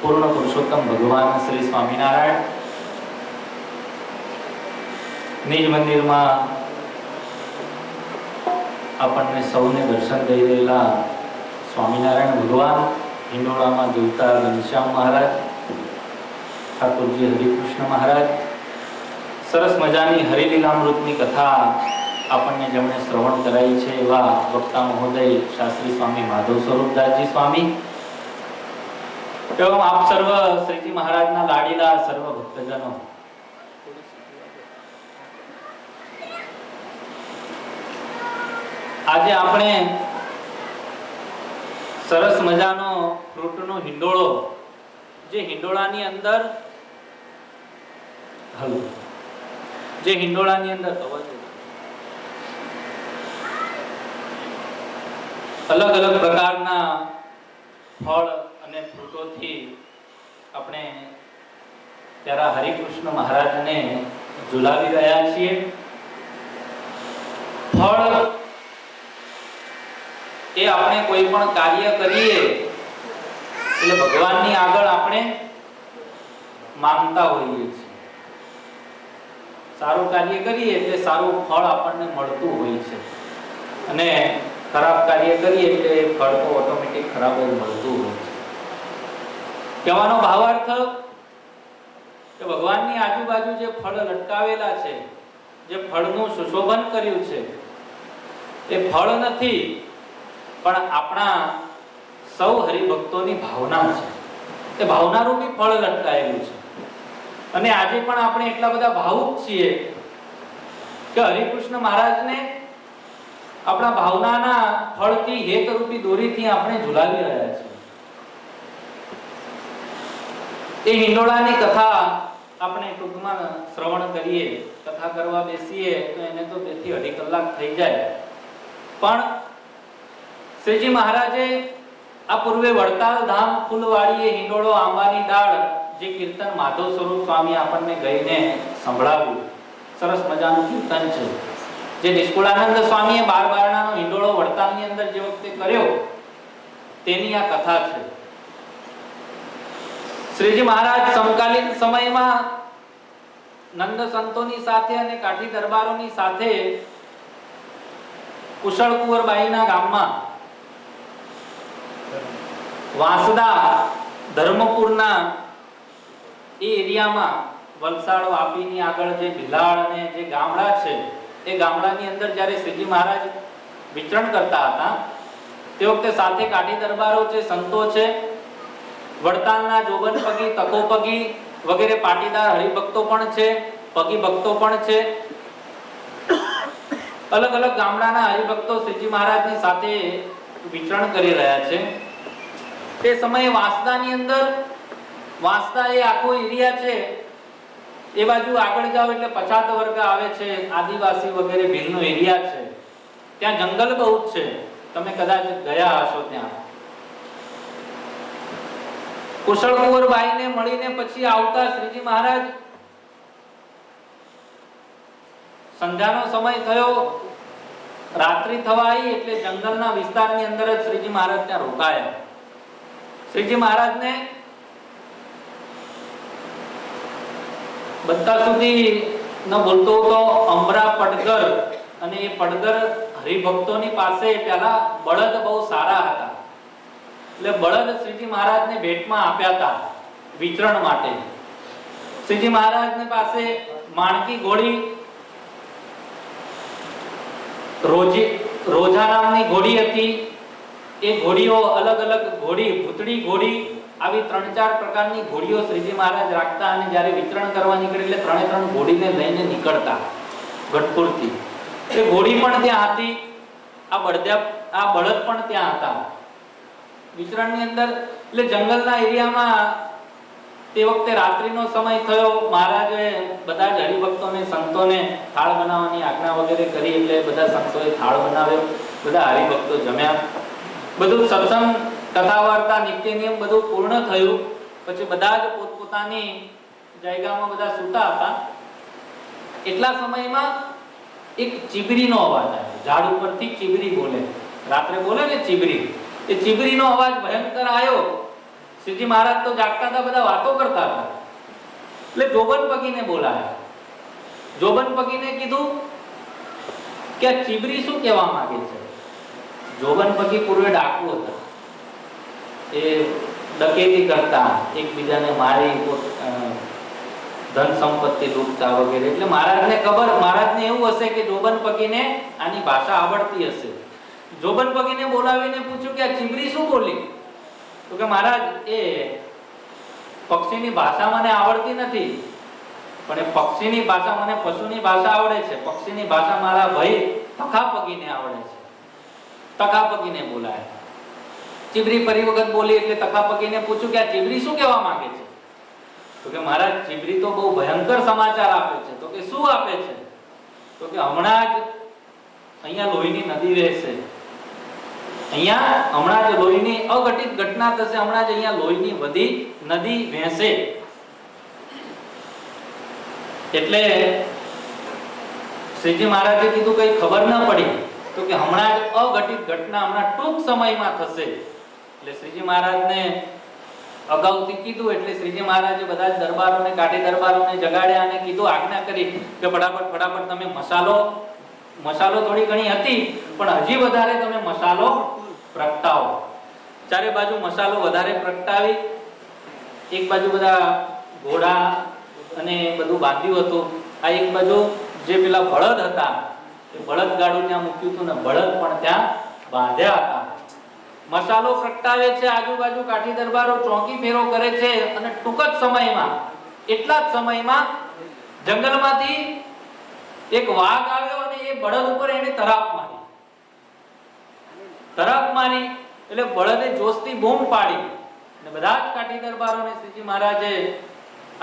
पूर्ण पुरुषोत्तम भगवान श्री स्वामीनारायण निज मंदिर में આપણને સૌને દર્શન દઈ રહેલા સ્વામિનારાયણ ભગવાન હિંડોળામાં જોતા ઘનશ્યામ મહારાજ, ઠાકોરજી હરિકૃષ્ણ મહારાજ, સરસ મજાની હરિલીલામૃતની કથા આપણને જેમણે શ્રવણ કરાઈ છે એવા વક્તા મહોદય શાસ્ત્રી સ્વામી માધવ સ્વરૂપદાસજી સ્વામી એવં આપ સર્વ શ્રીજી મહારાજના લાડીલા સર્વ ભક્તજનો, આજે આપણે સરસ મજાનો ફ્રૂટનો હિંડોળો, જે હિંડોળાની અંદર અલગ અલગ પ્રકારના ફળ અને ફ્રૂટોથી આપણે ત્યારે હરિકૃષ્ણ મહારાજને ઝુલાવી રહ્યા છીએ. ફળ એ આપણે કોઈ પણ કાર્ય કરીએ એટલે ભગવાનની આગળ આપણે માંગતા હોઈએ છીએ. સારું કાર્ય કરીએ એટલે સારું ફળ આપણને મળતું હોય છે, અને ખરાબ કાર્ય કરીએ એટલે ફળ તો ઓટોમેટિક ખરાબ જ મળતું હોય છે. કહેવાનો ભાવાર્થ કે ભગવાનની આજુબાજુ જે ફળ લટકાવેલા છે, જે ફળનું સુશોભન કર્યું છે, એ ફળ નથી પણ આપણા સૌ હરિભક્તોની ભાવના છે. એ ભાવનારૂપી ફળ લટકાયેલું છે. અને આજે પણ આપણે એટલા બધા ભાવુક છીએ કે હરિકૃષ્ણ મહારાજને આપણા ભાવનાના ફળથી હેતરૂપી દોરીથી આપણે ઝુલાવી રહ્યા છીએ. એ હિંડોળાની કથા આપણે ટૂંકમાં શ્રવણ કરીએ, કથા કરવા બેસીએ તો એને તો 2 થી 2.5 કલાક થઈ જાય. પણ શ્રીજી મહારાજે આ પૂર્વે વડતાલ ધામ ફૂલવાડીએ હિંડોળો આંબાની ડાળ જે કીર્તન માધવ સ્વરૂપ સ્વામી આપણને ગઈને સંભળાવ્યું, સરસ મજાનું કીર્તન છે જે નિષ્કુળાનંદ સ્વામીએ 12 બારણાનો હિંડોળો વડતાલની અંદર જે વખતે કર્યો તેની આ કથા છે. શ્રીજી મહારાજ સમકાલીન સમયમાં નંદ સંતોની સાથે અને કાઠી દરબારોની સાથે કુશળ કુંવરબાઈના ગામમાં વાંસદા ધર્મપુરના એ એરિયામાં વલસાડ વાપીની આગળ જે ભિલાડ અને જે ગામડા છે એ ગામડાની અંદર જ્યારે શ્રીજી મહારાજ વિચરણ કરતા હતા તે વખતે સાથે કાઠી દરબારો છે, સંતો છે, વડતાલના જોબન પગી, તકો પગી વગેરે પાટીદાર હરિભક્તો પણ છે, પગી ભક્તો પણ છે. અલગ અલગ ગામડાના હરિભક્તો શ્રીજી મહારાજની સાથે વિચરણ કરી રહ્યા છે. તે સમયે વાંસદાની અંદર, વાંસદા એ આખો એરિયા છે, એ બાજુ આગળ જાવ એટલે પછાત વર્ગ આવે છે, આદિવાસી વગેરે ભીલનો એરિયા છે. ત્યાં જંગલ બહુ છે, તમે કદાચ ગયા હશો ત્યાં. કુશળ કુંવરબાઈને મળીને પછી આવતા શ્રીજી મહારાજ સંધ્યાનો સમય થયો, રાત્રિ થવા આવી એટલે જંગલના વિસ્તારની અંદર જ શ્રીજી મહારાજ ત્યાં રોકાયા. શ્રીજી મહારાજને બધા સુધી ન બોલતો તો અમરા પડગર, અને એ પડગર હરિભક્તોની પાસે પહેલા બળદ બહુ સારા હતા એટલે બળદ શ્રીજી મહારાજને ભેટમાં આપ્યા હતા વિચરણ માટે. શ્રીજી મહારાજની પાસે માણકી ઘોડી, રોજા નામની ઘોડી હતી. એ ઘોડીઓ અલગ અલગ ઘોડી, ભૂતડી ઘોડી, આવી 3-4 પ્રકારની ઘોડીઓ શ્રીજી મહારાજ રાખતા અને જ્યારે વિચરણ કરવા નીકળે એટલે 3 ઘોડીને લઈને નીકળતા ગઢપુરથી. એ ઘોડી પણ ત્યાં હતી, આ બળદ પણ ત્યાં હતા વિચરણની અંદર. એટલે જંગલના એરિયામાં તે વખતે રાત્રિનો સમય થયો. મહારાજે બધા જ હરિભક્તોને, સંતોને થાળ બનાવવાની આજ્ઞા વગેરે કરી એટલે બધા સંતોએ થાળ બનાવ્યો, બધા હરિભક્તો જમ્યા, બધું સત્સંગ, કથા વાર્તા, નિત્ય નિયમ બધું પૂર્ણ થયું. પછી બધા જ પોતપોતાની જાયગામાં બધા સૂતા હતા. એટલા સમયમાં એક ચીબરીનો અવાજ આવ્યો. ઝાડ ઉપરથી ચીબરી બોલે, રાત્રે બોલે ને ચીબરી, એ ચીબરીનો અવાજ ભયંકર આવ્યો. શ્રીજી મહારાજ તો જાગતા હતા, બધા વાતો કરતા હતા એટલે જોબન પગીને બોલાયા. જોબન પગીને કીધું કે આ ચીબરી શું કહેવા માંગે છે. જોબન પગી પૂર્વે ડાકુ હતા, એ ડકેતી કરતા, એકબીજાને મારી ધન સંપત્તિ લૂંટતા વગેરે. એટલે મહારાજને ખબર, મહારાજને એવું હશે કે જોબન પગીને આની ભાષા આવડતી હશે. જોબન પગીને બોલાવીને પૂછ્યું કે આ ચીબરી શું બોલી? તો કે મહારાજ એ પક્ષીની ભાષા મને આવડતી નથી, પણ એ પક્ષીની ભાષા મને, પશુની ભાષા આવડે છે. પક્ષીની ભાષા મારા ભાઈ તખા પગીને આવડે છે. તખા પગીને બોલાયા. ચીબરી ફરી વખત બોલી એટલે તખા પગીને પૂછ્યું કે આ ચીબરી શું કહેવા માંગે છે? તો કે મહારાજ ચીબરી તો બહુ ભયંકર સમાચાર આપે છે. તો કે શું આપે છે? તો કે હમણાં જ અહીંયા લોહીની નદી વહેશે, અહીંયા હમણાં જ લોહીની અઘટિત ઘટના થશે, હમણાં જ અહીંયા લોહીની બધી નદી વહેશે. એટલે શ્રીજી મહારાજે કીધું કઈ ખબર ન પડી, તો કે હમણાં જ અઘટિત ઘટના હમણાં ટૂંક સમયમાં થશે. એટલે શ્રીજી મહારાજને અગાઉથી કીધું એટલે શ્રીજી મહારાજે બધા જ દરબારોને, કાઠી દરબારોને જગાડ્યા અને કીધું, આજ્ઞા કરી કે ફટાફટ તમે મસાલો થોડી ઘણી હતી પણ હજી વધારે તમે મસાલો પ્રગટાવો. ચારે બાજુ મસાલો વધારે પ્રગટાવી, એક બાજુ બધા ઘોડા અને બધું બાંધ્યું હતું, આ એક બાજુ જે પેલા બળદ હતા એ બળદ ગાડું ત્યાં મૂક્યું હતું ને બળદ પણ ત્યાં બાંધ્યા હતા. મસાલો પ્રગટાવે છે, આજુબાજુ કાઠી દરબારો ચોકી ફેરો કરે છે અને ટૂંક જ સમયમાં, એટલા જ સમયમાં જંગલમાંથી એક વાઘ આવ્યો અને એ બળદ ઉપર એને તરાપ મારી એટલે બળદે જોશથી બૂમ પાડી. અને બધા જ કાઠી દરબારોને શ્રીજી મહારાજે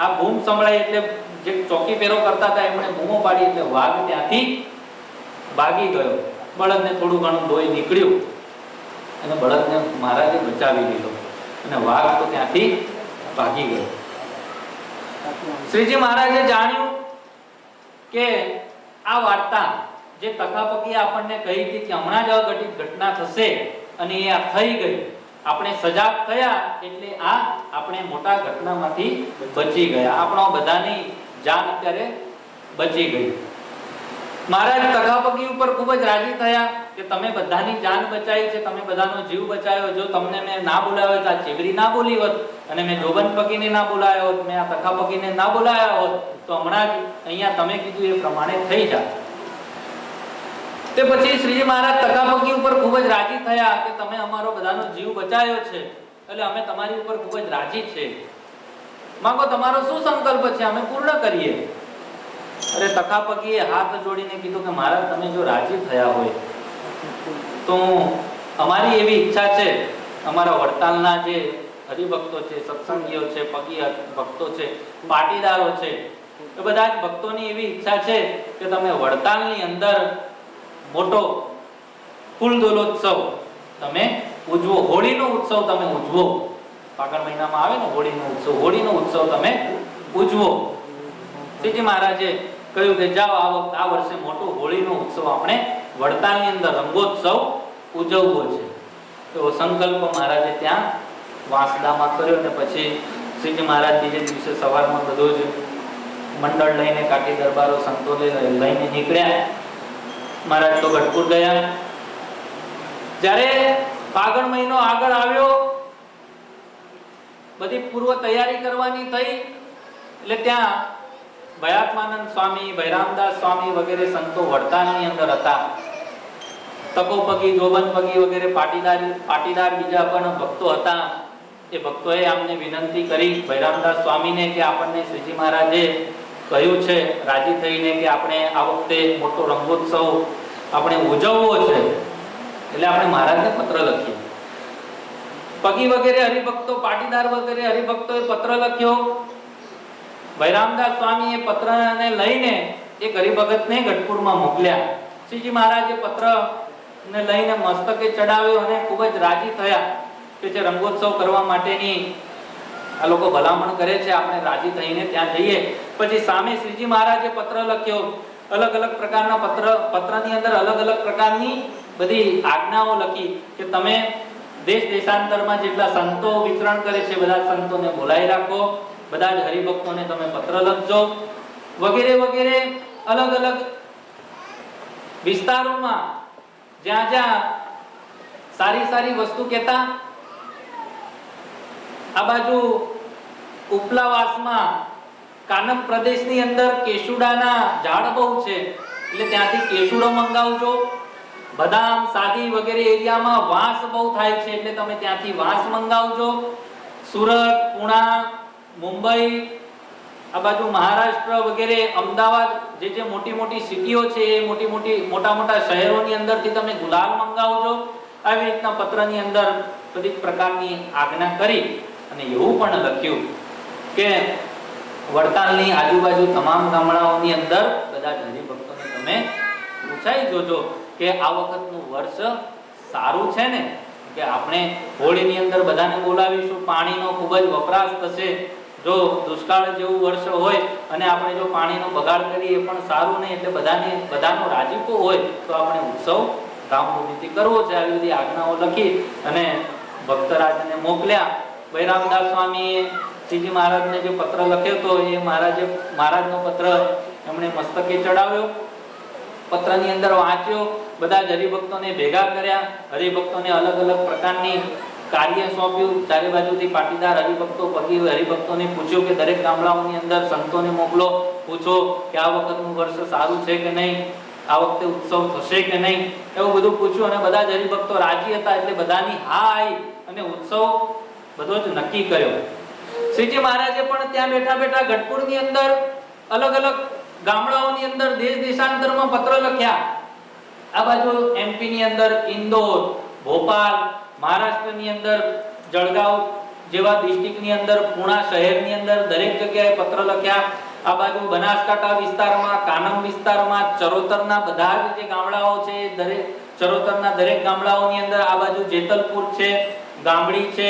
આ બૂમ સંભળાઈ એટલે જે ચોકી પેરો કરતા હતા એમણે બૂમો પાડી એટલે વાઘ ત્યાંથી ભાગી ગયો. બળદને થોડું ઘણું લોહી નીકળ્યું અને બળદને મહારાજે બચાવી લીધો અને વાઘ તો ત્યાંથી ભાગી ગયો. શ્રીજી મહારાજે જાણ્યું કે આ વાર્તા જે તકાપકી આપણને કહી હતી કે હમણાં જ અઘટિત ઘટના થશે અને એ આ થઈ ગઈ, આપણે સજાગ થયા એટલે આ આપણે મોટા ઘટનામાંથી બચી ગયા, આપણો બધાની જાન અત્યારે બચી ગઈ. મહારાજ તકાપકી ઉપર ખૂબ જ રાજી થયા કે તમે બધાની જાન બચાવી છે, તમે બધાનો જીવ બચાવ્યો. જો તમને મેં ના બોલાવ્યો તો આ ચીવરી ના બોલી હોત અને મેં જોબન પકીને ના બોલાવ્યો હોત, મેં આ તકાપકીને ના બોલાવ્યા હોત તો હમણાં જ અહીંયા તમે કીધું એ પ્રમાણે થઈ જાય. તે પછી શ્રીજી મહારાજ તકાપકી ઉપર ખૂબ જ રાજી થયા કે તમે અમારો બધાનો જીવ બચાવ્યો છે એટલે અમે તમારી ઉપર ખૂબ જ રાજી છે. માંગો તમારો શું સંકલ્પ છે, અમે પૂર્ણ કરીએ. અરે તકાપકીએ હાથ જોડીને કીધું કે મહારાજ તમે જો રાજી થયા હોય તો અમારી એવી ઈચ્છા છે, અમારા વડતાલના જે હરિભક્તો છે, સત્સંગીઓ છે, પગી ભક્તો છે, પાટીદારો છે, એ બધા જ ભક્તોની એવી ઈચ્છા છે કે તમે વડતાલની અંદર મોટો ફૂલદોલોત્સવ તમે ઉજવો, હોળીનો ઉત્સવ તમે ઉજવો. ફાગણ મહિનામાં આવે ને હોળીનો ઉત્સવ, હોળીનો ઉત્સવ તમે ઉજવો. શ્રીજી મહારાજે કહ્યું કે જાઓ આ વર્ષે મોટો હોળીનો ઉત્સવ આપણે વડતાલની અંદર રંગોત્સવ ઉજવવો છે. તો સંકલ્પ મહારાજે ત્યાં વાંસદામાં કર્યો અને પછી શ્રીજી મહારાજ બીજે દિવસે સવારમાં બધું જ મંડળ લઈને કાઠી દરબારો સંતો લઈને નીકળ્યા. મહારાજ તો ગઢપુર ગયા. જ્યારે ફાગણ મહિનો આગળ આવ્યો, બધી પૂર્વ તૈયારી કરવાની થઈ એટલે ત્યાં ભયાત્માનંદ સ્વામી, ભૈરામદાસ સ્વામી વગેરે સંતો વડતાલની અંદર હતા. તકોપગી, જોબનપગી વગેરે પાટીદાર બીજા પણ ભક્તો હતા. એ ભક્તોએ આમને વિનંતી કરી ભૈરામદાસ સ્વામીને કે આપણને શ્રીજી મહારાજે કહ્યું છે રાજી થઈને કે આપણે આ વખતે મોટો રંગોત્સવ આપણે ઉજવવો છે એટલે આપણે મહારાજને પત્ર લખીએ. પગી વગેરે હરિભક્તો, પાટીદાર વગેરે હરિભક્તોએ પત્ર લખ્યો. ભૈરામદાસ સ્વામીએ પત્રને લઈને એક હરિભગતને ગઢપુરમાં મોકલ્યા. શ્રીજી મહારાજે પત્રને લઈને મસ્તકે ચડાવ્યો અને ખૂબ જ રાજી થયા કે જે રંગોત્સવ કરવા માટેની આ લોકો ભલામણ કરે છે, આપણે રાજી થઈને ત્યાં જઈએ. પછી સામે શ્રીજી મહારાજે પત્ર લખ્યો. અલગ અલગ પ્રકારના પત્રની અંદર અલગ અલગ પ્રકારની બધી આજ્ઞાઓ લખી કે તમે દેશ દેશાંતરમાં જેટલા સંતો વિચરણ કરે છે બધા સંતોને બોલાવી રાખો, બધા જ હરિભક્તોને તમે પત્ર લખજો વગેરે વગેરે. અલગ અલગ વિસ્તારોમાં જ્યાં જ્યાં સારી સારી વસ્તુ કહેતા, આ બાજુ ઉપલાવાસમાં કાનમ પ્રદેશની અંદર કેસુડાના ઝાડ બહુ છે એટલે ત્યાંથી કેસુડો મંગાવજો. બદામ, સાદી વગેરે એરિયામાં વાંસ બહુ થાય છે એટલે તમે ત્યાંથી વાંસ મંગાવજો. સુરત, પુણા, મુંબઈ, આ બાજુ મહારાષ્ટ્ર વગેરે અમદાવાદ જે મોટી મોટી સિટીઓ છે એ મોટા મોટા શહેરોની અંદરથી તમે ગુલાલ મંગાવજો. આવી રીતના પત્રની અંદર બધી પ્રકારની આજ્ઞા કરી અને એવું પણ લખ્યું કે વડતાલની આજુબાજુ તમામ ગામડાઓની અંદર બધા જ હરિભક્તોને તમે પૂછાઈ જોજો કે આ વખતનું વર્ષ સારું છે ને, કે આપણે હોળીની અંદર બધાને બોલાવીશું, પાણીનો ખૂબ જ વપરાશ થશે. જો દુષ્કાળ જેવું વર્ષ હોય અને આપણે જો પાણીનો બગાડ કરીએ એ પણ સારું નહીં, એટલે બધાનો રાજીપો હોય તો આપણે ઉત્સવ ધામધૂમથી કરવો છે. આવી બધી આજ્ઞાઓ લખી અને ભક્તરાજને મોકલ્યા. ભૈરામદાસ સ્વામીએ શ્રીજી મહારાજને જે પત્ર લખ્યો હતો એ મહારાજનો પત્ર એમણે મસ્તકે ચડાવ્યો. પત્રની અંદર વાંચ્યો, બધા જ હરિભક્તોને ભેગા કર્યા, હરિભક્તોને અલગ અલગ પ્રકારની કાર્ય સોંપ્યું. ચારે બાજુથી પાટીદાર હરિભક્તો, પગી હરિભક્તોને પૂછ્યું કે દરેક ગામડાઓની અંદર સંતોને મોકલો, પૂછો કે આ વખતનું વર્ષ સારું છે કે નહીં, આ વખતે ઉત્સવ થશે કે નહીં, એવું બધું પૂછ્યું. અને બધા જ હરિભક્તો રાજી હતા એટલે બધાની હા આવી અને ઉત્સવ બધો જ નક્કી કર્યો. શ્રીજી મહારાજે પણ ત્યાં બેઠા બેઠા ગઢપુરની અંદર અલગ અલગ ગામડાઓની અંદર દેશ દેશાંતરમાં પત્ર લખ્યા. આ બાજુ એમપી ની અંદર ઇન્દોર, ભોપાલ, મહારાષ્ટ્રની અંદર જળગાંવ જેવા ડિસ્ટ્રિક્ટની અંદર, પુણા શહેરની અંદર દરેક જગ્યાએ પત્ર લખ્યા. આ બાજુ બનાસકાંઠા વિસ્તારમાં, કાનમ વિસ્તારમાં, ચરોતરના બધા જ જે ગામડાઓ છે, દરેક ચરોતરના દરેક ગામડાઓની અંદર, આ બાજુ જેતલપુર છે, ગામડી છે,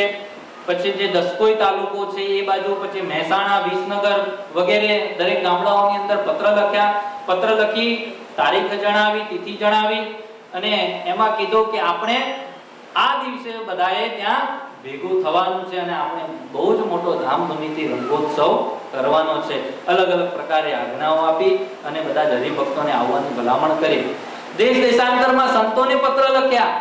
પછી જે દસકોઈ તાલુકો છે એ બાજુ, પછી મહેસાણા, વિસનગર વગેરે દરેક ગામડાઓની અંદર પત્ર લખ્યા. પત્ર લખી તારીખ જણાવી, તિથિ જણાવી અને એમાં કીધું કે આપણે આ દિવસે બધાએ ત્યાં ભેગું થવાનું છે અને આપણે બહુ જ મોટો ધામધૂમીથી રંગોત્સવ કરવાનો છે. અલગ અલગ પ્રકારે આજ્ઞાઓ આપી અને બધા જ હરિભક્તોને આવવાની ભલામણ કરી. દેશ દેશાંતરમાં સંતોને પત્ર લખ્યા.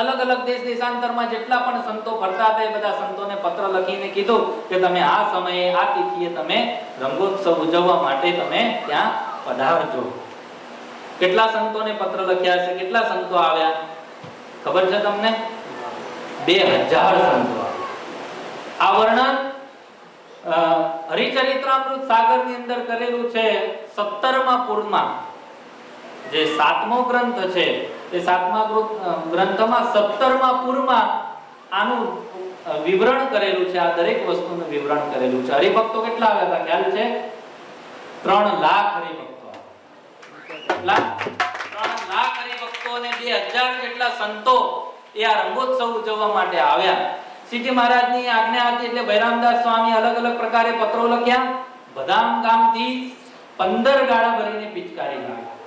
અલગ અલગ દેશ દેશાંતરમાં જેટલા પણ સંતો ફરતા હતા એ બધા સંતોને પત્ર લખીને કીધું કે તમે આ સમયે, આ તિથિએ તમે રંગોત્સવ ઉજવવા માટે તમે ત્યાં પધારજો. કેટલા સંતોને પત્ર લખ્યા છે? કેટલા સંતો આવ્યા ખબર છે તમને? 2000 સંતો. આ વર્ણન હરિચરિત્રામૃત સાગરની અંદર કરેલું છે 17મા પૂરમાં. જે 7મો ગ્રંથ છે એ 7મા ગ્રંથમાં 17મા પૂરમાં આનું વિવરણ કરેલું છે. આ દરેક વસ્તુનું વિવરણ કરેલું છે. હરિભક્તો કેટલા આવ્યા હતા ખ્યાલ છે? 3 લાખ હરિભક્તો. કેટલા? 3 લાખ હરિભક્તો અને 2000 જેટલા સંતો એ આ રંગોત્સવ ઉજવવા માટે આવ્યા. શ્રીજી મહારાજની આજ્ઞા હતી એટલે બૈરામદાસ સ્વામી અલગ અલગ પ્રકારે પત્રો લખ્યા. બદામ ગામથી 15 ગાડા ભરીને પિચકારી લાવ્યા.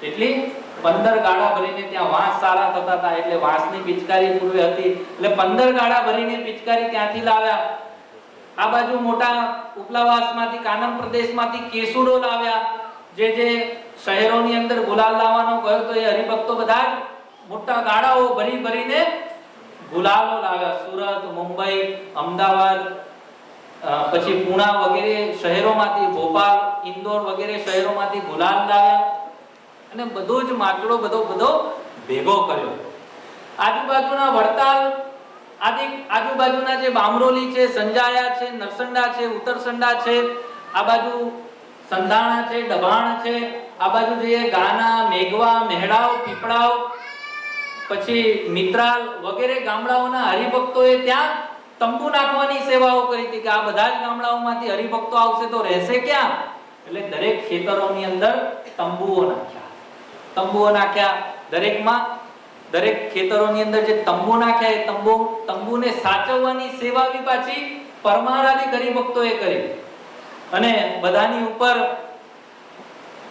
એટલી 15 ગાડા ભરીને, ત્યાં વાંસ સારા થતા હતા એટલે વાંસની પિચકારી પૂર્વે હતી એટલે 15 ગાડા ભરીને પિચકારી ત્યાંથી લાવ્યા. આ બાજુ મોટા ઉપલાવાસમાંથી, કાનમ પ્રદેશમાંથી કેસુડો લાવ્યા. જે શહેરોની અંદર ગુલાલ લાવવાનો કહ્યો તો એ હરિભક્તો બધા જ મોટા ગાડાઓ ભરી ભરીને ગુલાલો લાવ્યા. સુરત, મુંબઈ, અમદાવાદ, પછી પુણા વગેરે શહેરોમાંથી, ભોપાલ, ઇન્દોર વગેરે શહેરોમાંથી ગુલાલ લાવ્યા અને બધો જ માટલો બધો ભેગો કર્યો. આજુબાજુના વડતાલ આજુબાજુના જે બામરોલી છે, સંજાયા છે, નરસંડા છે, ઉત્તરસંડા છે, આ બાજુ સંધાણા છે, ડભાણ છે, આ બાજુ જે ગાના, મેઘવા, મહેડાવ, પીપળાવ, પછી મિત્રાલ વગેરે ગામડાઓના હરિભક્તોએ ત્યાં તંબુ નાખવાની સેવાઓ કરી હતી કે આ બધા જ ગામડાઓમાંથી હરિભક્તો આવશે તો રહેશે ક્યાં? એટલે દરેક ખેતરોની અંદર તંબુઓ નાખ્યા. દરેક ખેતરોની અંદર જે તંબુ નાખ્યા એ તંબુને સાચવવાની સેવા બી પાછી પરમારાધિક હરિભક્તોએ કરી. અને બધાની ઉપર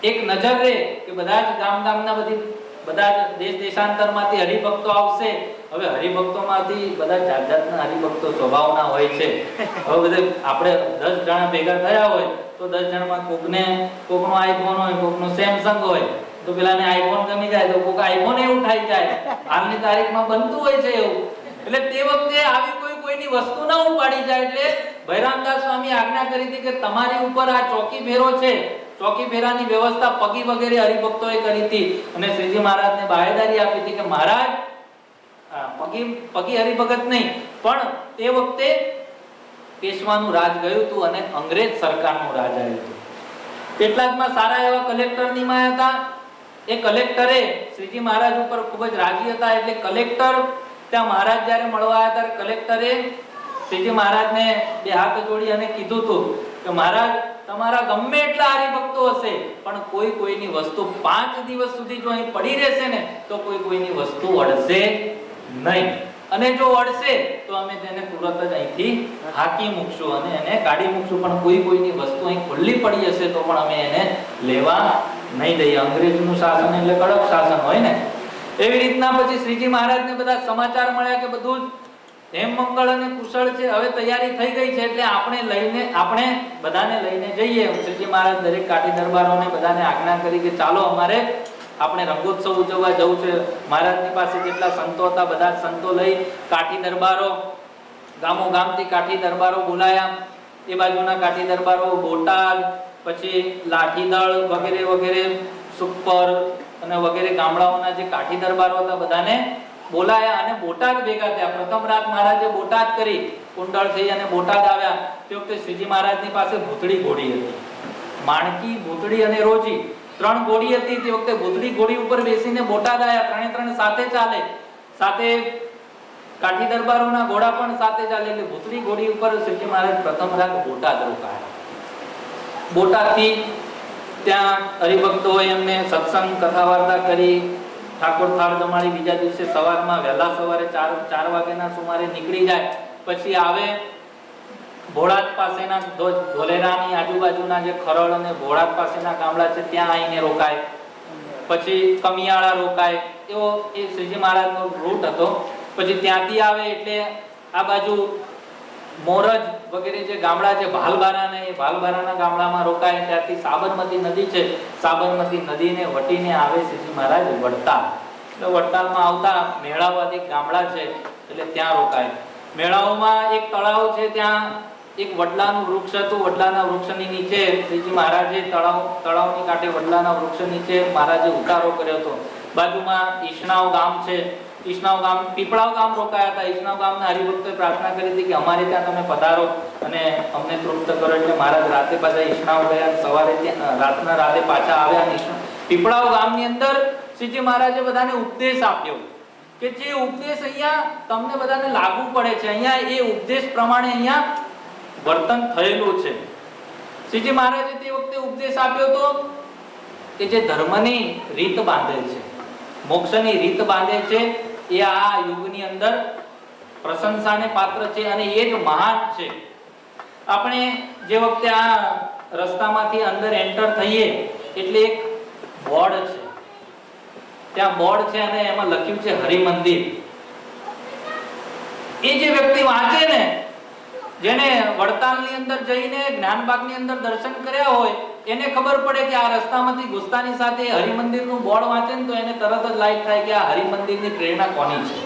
એક નજર રહે કે બધા જ ગામના બધા જ દેશ દેશાંતરમાંથી હરિભક્તો આવશે. હવે હરિભક્તોમાંથી બધા જાતના હરિભક્તો સ્વભાવના હોય છે. હવે બધે આપણે 10 જણા ભેગા થયા હોય તો 10 જણમાં કોકનો આઈફોન હોય, કોકનો સેમસંગ હોય તો પેલાને આઈફોન ગમી જાય તો કોક આઈફોન એવું ઉઠાઈ જાય. હાલની તારીખમાં બનતું હોય છે એવું. એટલે તે વખતે આવી કોઈની વસ્તુ ના ઉપાડી જાય એટલે બૈરામદાસ સ્વામી આજ્ઞા કરી હતી કે તમારી ઉપર આ ચોકી ફેરો છે, ચોકી ફેરાની વ્યવસ્થા પગી વગેરે હરિભક્તોએ કરી હતી. અને શ્રીજી મહારાજને બાહેદારી આપી હતી કે મહારાજ પગી હરિભગત નહીં, પણ તે વખતે પેશવાનું રાજ ગયું હતું અને અંગ્રેજ સરકારનું રાજ આવ્યું હતું. કેટલાકમાં સારા એવા કલેક્ટર નિમાયા હતા. એ કલેક્ટરે શ્રીજી મહારાજ ઉપર ખૂબ જ રાજી હતા એટલે કલેક્ટર ત્યાં મહારાજ જ્યારે મળવા આવ્યા ત્યારે કલેક્ટરે શ્રીજી મહારાજને 2 હાથ જોડી અને કીધું હતું કે મહારાજ તમારા ગમે એટલા હરિભક્તો હશે પણ કોઈની વસ્તુ 5 દિવસ સુધી જો અહીં પડી રહેશે ને તો કોઈની વસ્તુ અડશે નહીં. અને જો અડશે તો અમે તેને તુરત જ અહીંથી હાકી મૂકશું અને એને કાઢી મૂકશું. પણ કોઈની વસ્તુ અહીં ખુલ્લી પડી હશે તો પણ અમે એને લેવા નહીં દઈએ. અંગ્રેજનું શાસન એટલે કડક શાસન હોય ને. એવી રીતના પછી શ્રીજી મહારાજને બધા સમાચાર મળ્યા કે બધું જ હેમ મંગળ અને કુશળ છે, હવે તૈયારી થઈ ગઈ છે એટલે આપણે બધાને લઈને જઈએ. શ્રીજી મહારાજ દરેક કાઠી દરબારોને બધાને આજ્ઞા કરી કે ચાલો અમારે આપણે રંગોત્સવ ઉજવવા જવું છે. મહારાજની પાસે જેટલા સંતો હતા બધા સંતો લઈ કાઠી દરબારો, ગામોગામથી કાઠી દરબારો બોલાયા. એ બાજુના કાઠી દરબારો બોટાદ, પછી લાઠીદળ વગેરે સુખપર અને વગેરે ગામડાઓના જે કાઠી દરબારો હતા બધાને બોલાયા અને બોટાદ ભેગા થયા. પ્રથમ રાત મહારાજે બોટાદ કરી, કુંડળ થઈ અને બોટાદ આવ્યા. તે વખતે શ્રીજી મહારાજની પાસે ભૂતળી ઘોડી હતી. માણકી, ભૂતળી અને રોજી 3 ઘોડી હતી. તે વખતે ભૂતળી ઘોડી ઉપર બેસીને બોટાદ આવ્યા. 3 સાથે ચાલે. સાથે કાઠી દરબારોના ઘોડા પણ સાથે ચાલે. એટલે ભૂતળી ઘોડી ઉપર શ્રીજી મહારાજ પ્રથમ રાત બોટાદ રોકાયા. બોટાદથી ત્યાં હરિભક્તોએ એમને સત્સંગ કથા વાર્તા કરી, ઠાકોર થાળ જમાડી. બીજા દિવસે સવારમાં વહેલા સવારે 4 વાગ્યાના સુમારે નીકળી જાય. પછી આવે ભોળાદ પાસેના ધોલેરાની આજુબાજુના જે ખરડ અને ભોળાદ પાસેના ગામડા છે ત્યાં આવીને રોકાય. પછી કમિયાળા રોકાય. એવો એ શ્રીજી મહારાજનો રૂટ હતો. પછી ત્યાંથી આવે એટલે આ બાજુ મોરજ વગેરે જે ગામડા છે ભાલબારાને, એ ભાલબારાના ગામડામાં રોકાય. ત્યાંથી સાબરમતી નદી છે, સાબરમતી નદીને વટીને આવે શ્રીજી મહારાજ વડતાલ. એટલે વડતાલમાં આવતા મેળાવાદી ગામડા છે એટલે ત્યાં રોકાય. મેળાઓમાં એક તળાવ છે, ત્યાં એક વડલાનું વૃક્ષ હતું. વડલાના વૃક્ષની નીચે શ્રીજી મહારાજે તળાવની કાંઠે વડલાના વૃક્ષ નીચે મહારાજે ઉતારો કર્યો હતો. બાજુમાં ઈશનાવ ગામ છે, ઈશનાવ ગામ, પીપળાવ ગામ રોકાયા હતા. ઈશનાવ ગામના હરિભક્તોએ પ્રાર્થના કરી હતી કે અમારે ત્યાં તમે પધારો અને અમને તૃપ્ત કરો. એટલે મહારાજ રાતે પાછા ઈશનાવ ગયા, સવારે રાતના રાતે પાછા આવ્યા. અને પીપળાવ ગામની અંદર શ્રીજી મહારાજે બધાને ઉપદેશ આપ્યો કે જે ઉપદેશ અહીંયા તમને બધાને લાગુ પડે છે, અહીંયા એ ઉપદેશ પ્રમાણે અહીંયા વર્તન થયેલું છે. શ્રીજી મહારાજે તે વખતે ઉપદેશ આપ્યો હતો કે જે ધર્મની રીત બાંધે છે, મોક્ષની રીત બાંધે છે, એ આ યુગની અંદર પ્રશંસાને પાત્ર છે અને એ જ મહાન છે. આપણે જે વખતે આ રસ્તામાંથી અંદર એન્ટર થઈએ એટલે એક બોર્ડ છે, ત્યાં બોર્ડ છે અને એમાં લખ્યું છે હરિમંદિર. એ જે વ્યક્તિ વાંચે ને, જેને વડતાલની અંદર જઈને જ્ઞાનબાગની અંદર દર્શન કર્યા હોય, એને ખબર પડે કે આ રસ્તામાંથી ગુસ્તાની સાથે હરિમંદિરનું બોર્ડ વાંચે ને તો એને તરત જ લાઈટ થાય કે આ હરિમંદિરની પ્રેરણા કોની છે.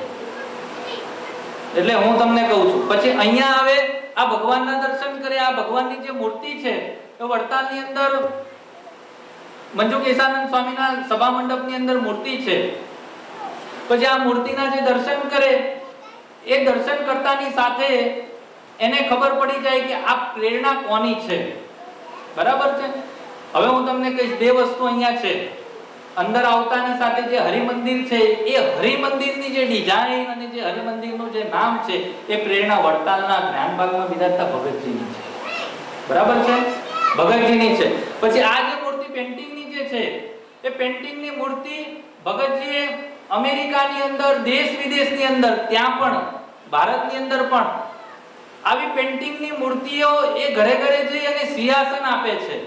એટલે હું તમને કહું છું. પછી અહીંયા આવે આ ભગવાનના દર્શન કરે. આ ભગવાનની જે મૂર્તિ છે એ વડતાલની અંદર મંજુ કેશાનંદ સ્વામીના સભા મંડપની અંદર મૂર્તિ છે. પછી આ મૂર્તિના જે દર્શન કરે, એ દર્શન કરતાની સાથે એને ખબર પડી જાય કે આ પ્રેરણા કોની છે. બરાબર છે. હવે હું તમને કહીશ, બે વસ્તુ અહીંયા છે. અંદર આવતાની સાથે જે હરિમંદિર છે, એ હરિમંદિરની જે ડિઝાઇન અને જે હરિમંદિરનું જે નામ છે, એ પ્રેરણા વડતાલના જ્ઞાનબાગમાં બિરાજતા ભગતજીની છે. બરાબર છે, ભગતજીની છે. પછી આ જે મૂર્તિ પેન્ટિંગની જે છે, એ પેન્ટિંગની મૂર્તિ ભગતજીએ અમેરિકાની અંદર, દેશ વિદેશની અંદર, ત્યાં પણ ભારતની અંદર પણ આવી પેન્ટિંગની મૂર્તિઓ એ ઘરે ઘરે જઈ અને સિંહાસન આપે છે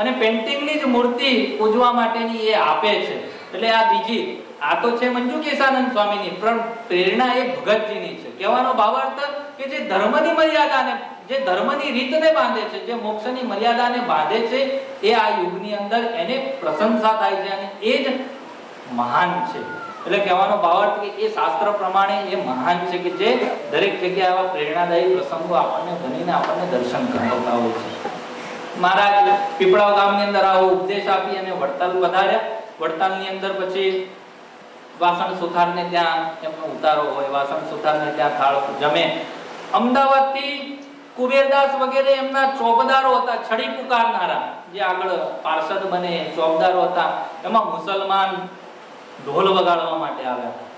અને પેન્ટિંગની જ મૂર્તિ પૂજવા માટેની એ આપે છે. એટલે આ બીજી, આ તો છે મંજુ કેશાનંદ સ્વામીની, પણ પ્રેરણા એ ભગતજીની છે. કહેવાનો ભાવાર્થ કે જે ધર્મની મર્યાદાને, જે ધર્મની રીતને બાંધે છે, જે મોક્ષની મર્યાદાને બાંધે છે, એ આ યુગની અંદર એને પ્રશંસા થાય છે અને એ જ મહાન છે. એટલે કહેવાનો ભાવાર્થ કે એ શાસ્ત્ર પ્રમાણે એ મહાન છે કે જે દરેક જગ્યાએ આવા પ્રેરણાદાયી પ્રસંગો આપણને બનીને આપણને દર્શન કરાવતા હોય છે. મહારાજ પીપળાવ ગામની અંદર આવો ઉપદેશ આપી અને વડતાલ પધાર્યા. વડતાલની અંદર પછી વાસણ સુથારને ત્યાં એમનો ઉતારો હોય, વાસણ સુથારને ત્યાં થાળ જમે. અમદાવાદથી કુબેરદાસ વગેરે એમના ચોબદારો હતા, છડી પુકારનારા, જે આગળ પાર્ષદ બને ચોબદારો હતા. એમાં મુસલમાન ઢોલ વગાડવા માટે આવ્યા હતા.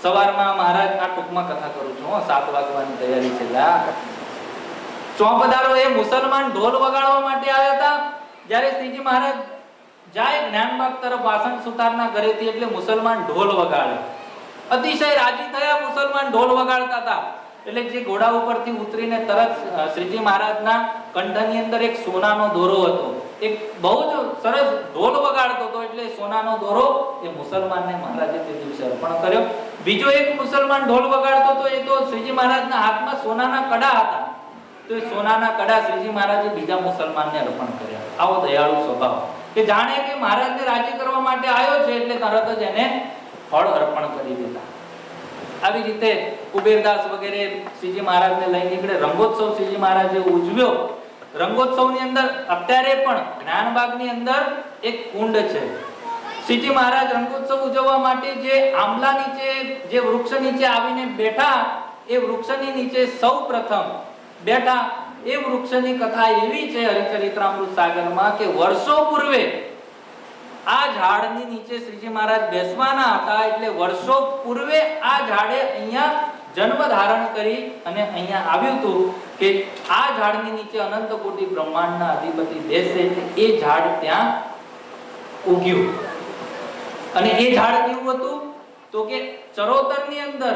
સવારમાં મહારાજ, આ ટૂંકમાં કથા કરું છું, 7 વાગવાની તૈયારી છે. ચોપદારો એ મુસલમાન ઢોલ વગાડવા માટે આવ્યા હતા. જ્યારે શ્રીજી મહારાજ જાય જ્ઞાનબાગ તરફ વાસણ સુતારના ઘરેથી, એટલે મુસલમાન ઢોલ વગાડે. અતિશય રાજી થયા. મુસલમાન ઢોલ વગાડતા હતા એટલે જે ઘોડા ઉપરથી ઉતરીને તરત શ્રીજી મહારાજના કંઠની અંદર એક સોનાનો દોરો હતો. એક બહુ જ સરસ ઢોલ વગાડતો હતો, એટલે સોનાનો દોરો એ મુસલમાનને મહારાજે તે દિવસે અર્પણ કર્યો. બીજો એક મુસલમાન ઢોલ વગાડતો હતો, એ તો શ્રીજી મહારાજના હાથમાં સોનાના કડા હતા. તો એ સોનાના કડા શ્રીજી મહારાજે બીજા મુસલમાનને અર્પણ કર્યા. આવો દયાળુ સ્વભાવ કે જાણે કે મહારાજને રાજી કરવા માટે આવ્યો છે એટલે તરત જ એને ફળ અર્પણ કરી દીધા. આવી રીતે કુબેરદાસ વગેરે શ્રીજી મહારાજને લઈ નીકળે. રંગોત્સવ શ્રીજી મહારાજે ઉજવ્યો. રંગોત્સવની અંદર અત્યારે પણ જ્ઞાનબાગની અંદર એક કુંડ છે. શ્રીજી મહારાજ રંગોત્સવ ઉજવવા માટે જે આંબલા નીચે, જે વૃક્ષ નીચે આવીને બેઠા, એ વૃક્ષની નીચે સૌ પ્રથમ બેઠા. એ વૃક્ષની કથા એવી છે હરિચરિત્રામૃત સાગરમાં કે વર્ષો પૂર્વે આ ઝાડની નીચે શ્રીજી મહારાજ બેસવાના હતા. એટલે વર્ષો પૂર્વે આ ઝાડે અહીંયા જન્મ ધારણ કરી અને અહીંયા આવ્યું હતું કે આ ઝાડની નીચે અનંત કોટી બ્રહ્માંડના અધિપતિ બેસે એટલે એ ઝાડ ત્યાં ઉગ્યું. અને એ ઝાડ કેવું હતું તો કે ચરોતરની અંદર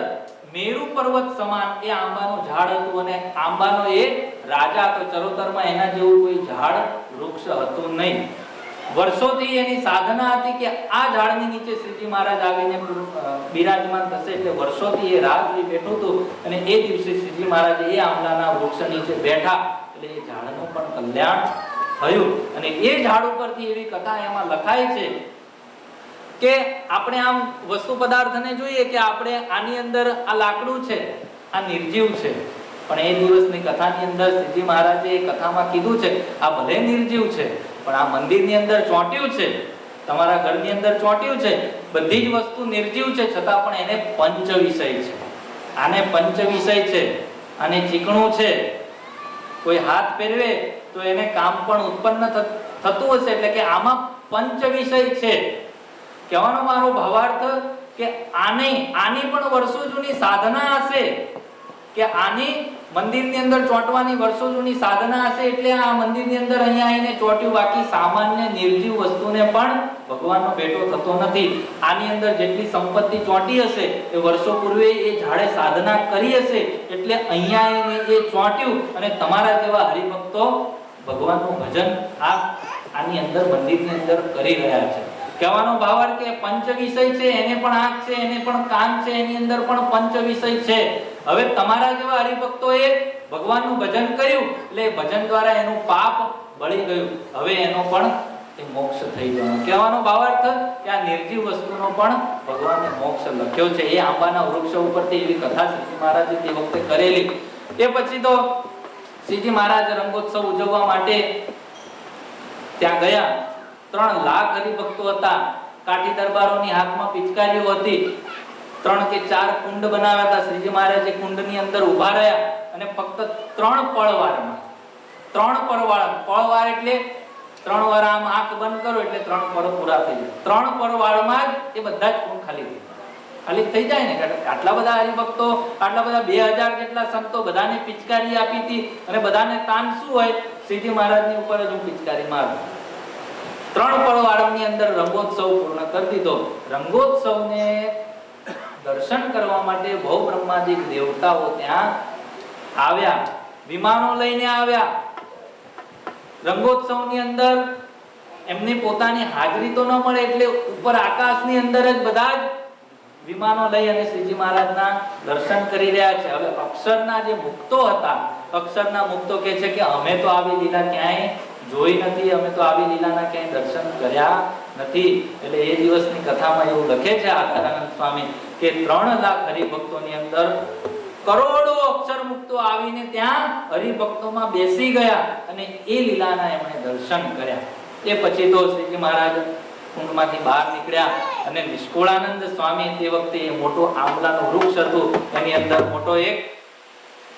મેરુ પર્વત સમાન એ આંબાનું ઝાડ હતું અને આંબાનો એ રાજા હતો. ચરોતરમાં એના જેવું કોઈ ઝાડ વૃક્ષ હતું નહીં. વર્ષોથી એની સાધના હતી કે આ ઝાડની નીચે શ્રીજી મહારાજ આવીને બિરાજમાન થશે એટલે વર્ષોથી એ રાહ જોઈ બેઠું હતું અને એ દિવસે શ્રીજી મહારાજ એ આંબલાના વૃક્ષ નીચે બેઠા એટલે એ ઝાડનું પણ કલ્યાણ થયું. અને એ ઝાડ ઉપરથી એવી કથા એમાં લખાય છે કે આપણે આમ વસ્તુ પદાર્થને જોઈએ કે આપણે આની અંદર આ લાકડું છે, આ નિર્જીવ છે, પણ એ દિવસની કથાની અંદર શ્રીજી મહારાજે એ કથામાં કીધું છે આ ભલે નિર્જીવ છે પણ આ મંદિરની અંદર ચોંટ્યું છે, તમારા ઘરની અંદર ચોંટ્યું છે, બધી જ વસ્તુ નિર્જીવ છે છતાં પણ એને પંચ વિષય છે. આને પંચ વિષય છે, આને ચીકણું છે, કોઈ હાથ ફેરવે તો એને કામ પણ ઉત્પન્ન થતું હશે એટલે કે આમાં પંચ વિષય છે. કહેવાનો મારો ભાવાર્થ કે આની પણ વર્ષો જૂની સાધના હશે કે આની મંદિરની અંદર ચોંટવાની વર્ષો જૂની સાધના હશે એટલે આ મંદિરની અંદર અહીંયા આવીને ચોંટ્યું. બાકી સામાન્ય નિર્જીવ વસ્તુને પણ ભગવાનનો ભેટો થતો નથી. આની અંદર જેટલી સંપત્તિ ચોંટી હશે એ વર્ષો પૂર્વે એ ઝાડે સાધના કરી હશે એટલે અહીંયા આવીને એ ચોંટ્યું અને તમારા જેવા હરિભક્તો ભગવાનનું ભજન આની અંદર મંદિરની અંદર કરી રહ્યા છે. કહેવાનો ભાવાર્થ કે પંચ વિષય છે, એને પણ આંખ છે, એને પણ કાન છે, એની અંદર પણ પંચ વિષય છે. હવે તમારા જેવા હરિભક્તોએ ભગવાનનું ભજન કર્યું એટલે ભજન દ્વારા એનું પાપ બળી ગયું. હવે એનો પણ એ મોક્ષ થઈ જવાનો. કહેવાનો ભાવાર્થ કે આ નિર્જીવ વસ્તુનો પણ ભગવાને મોક્ષ લખ્યો છે. એ આંબાના વૃક્ષ ઉપરથી એવી કથા શ્રીજી મહારાજે તે વખતે કરેલી. તે પછી તો શ્રીજી મહારાજ રંગોત્સવ ઉજવવા માટે ત્યાં ગયા. 3 લાખ હરિભક્તો હતા. કાઠી દરબારોની હાથમાં પિચકારીઓ હતી. 3 કે 4 કુંડ બનાવ્યા હતા. શ્રીજી મહારાજે કુંડની અંદર ઊભા રહ્યા અને ફક્ત 3 પળવારમાં 3 પળવાર એટલે 3 વાર આમ આંખ બંધ કરો એટલે 3 પળ પૂરા થઈ જાય. 3 પળવારમાં જ એ બધા જ કુંડ ખાલી થઈ જાય ને. આટલા બધા હરિભક્તો, આટલા બધા 2000 જેટલા સંતો બધાને પિચકારી આપી હતી અને બધાને તાન શું હોય શ્રીજી મહારાજની ઉપર જ હું પિચકારી મારું. 3 પળવાળની અંદર રંગોત્સવ પૂર્ણ કરી દીધો. રંગોત્સવને દર્શન કરવા માટે બહુ બ્રહ્માદિક દેવતાઓ ત્યાં આવ્યા, વિમાનો લઈને આવ્યા. રંગોત્સવની અંદર એમની પોતાની હાજરી તો ન મળે એટલે ઉપર આકાશની અંદર જ બધા જ વિમાનો લઈ અને શ્રીજી મહારાજના દર્શન કરી રહ્યા છે. હવે અક્ષરના જે મુક્તો હતા, અક્ષરના મુક્તો કહે છે કે અમે તો આવી લીલા ક્યાંય જોઈ નથી, અમે તો આવી લીલાના ક્યાંય દર્શન કર્યા નથી. એટલે એ દિવસની કથામાં એવું લખે છે આકારાનંદ સ્વામી કે 3 લાખ હરિભક્તોની અંદર કરોડો અક્ષર મુક્તો આવીને ત્યાં હરિભક્તોમાં બેસી ગયા અને એ લીલાના એમણે દર્શન કર્યા. એ પછી તો શ્રીજી મહારાજ કુંડમાંથી બહાર નીકળ્યા અને નિષ્કુળાનંદ સ્વામી તે વખતે એ મોટો આંબલાનું વૃક્ષ હતું એની અંદર મોટો એક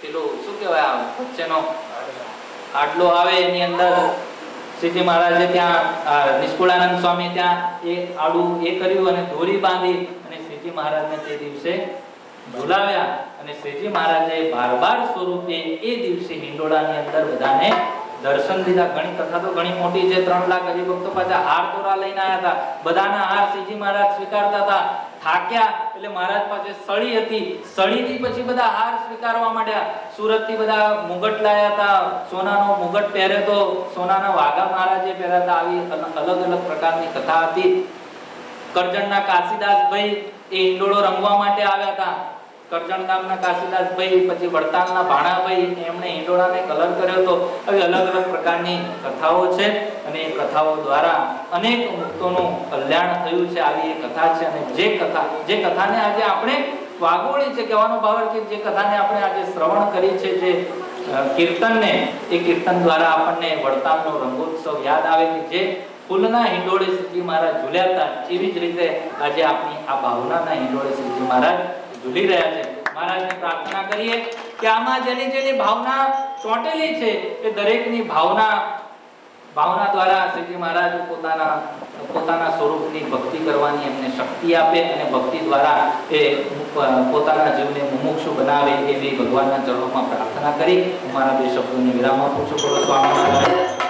પેલો શું કહેવાય વચ્ચેનો આટલો આવે એની અંદર શ્રીજી મહારાજે ત્યાં નિષ્કુળાનંદ સ્વામી ત્યાં એ આડું એ કર્યું અને દોરી બાંધી અને શ્રીજી મહારાજને તે દિવસે ઝુલાવ્યા અને શ્રીજી મહારાજે બાર સ્વરૂપે એ દિવસે હિંડોળાની અંદર બધાને દર્શન દીધા. ઘણી કથા તો ઘણી મોટી છે. 3 લાખ હરિભક્તો પાછા હાર તોરા લઈને આવ્યા હતા. બધાના હાર શ્રીજી મહારાજ સ્વીકારતા હતા. થાક્યા એટલે મહારાજ પાસે સળી હતી. સળીથી પછી બધા હાર સ્વીકારવા માંડ્યા. સુરતથી બધા મુગટ લાયા હતા. સોનાનો મુગટ પહેર્યો તો, સોનાના વાઘા મહારાજે પહેર્યા હતા. આવી અલગ અલગ પ્રકારની કથા હતી. કરજણના કાશીદાસભાઈ એ હિંડોળો રંગવા માટે આવ્યા હતા. કરજણ ગામના કાશીદાસભાઈ, પછી વડતાલના ભાણાભાઈ, એમણે હિંડોળાને કલર કર્યો હતો. આવી અલગ અલગ પ્રકારની કથાઓ છે અને એ કથાઓ દ્વારા અનેક મુક્તોનું કલ્યાણ થયું છે. આવી એ કથા છે અને જે કથાને આજે આપણે વાગોળી છે, કહેવાનો ભાવ કે જે કથાને આપણે આજે શ્રવણ કરી છે, જે કીર્તનને, એ કીર્તન દ્વારા આપણને વડતાલનો રંગોત્સવ યાદ આવે કે જે ફૂલના હિંડોળે શ્રીજી મહારાજ ઝૂલ્યા હતા એવી જ રીતે આજે આપણી આ ભાવનાના હિંડોળે શ્રીજી મહારાજ ઝૂલી રહ્યા છે. મહારાજને પ્રાર્થના કરીએ કે આમાં જેની ભાવના ચોંટેલી છે એ દરેકની ભાવના દ્વારા શ્રીજી મહારાજ પોતાના પોતાના સ્વરૂપની ભક્તિ કરવાની એમને શક્તિ આપે અને ભક્તિ દ્વારા એ પોતાના જીવને મુમુક્ષુ બનાવે એવી ભગવાનના ચરણોમાં પ્રાર્થના કરી હું મારા બે શબ્દોને વિરામ આપું છું. બોલો સ્વામિનારાયણ.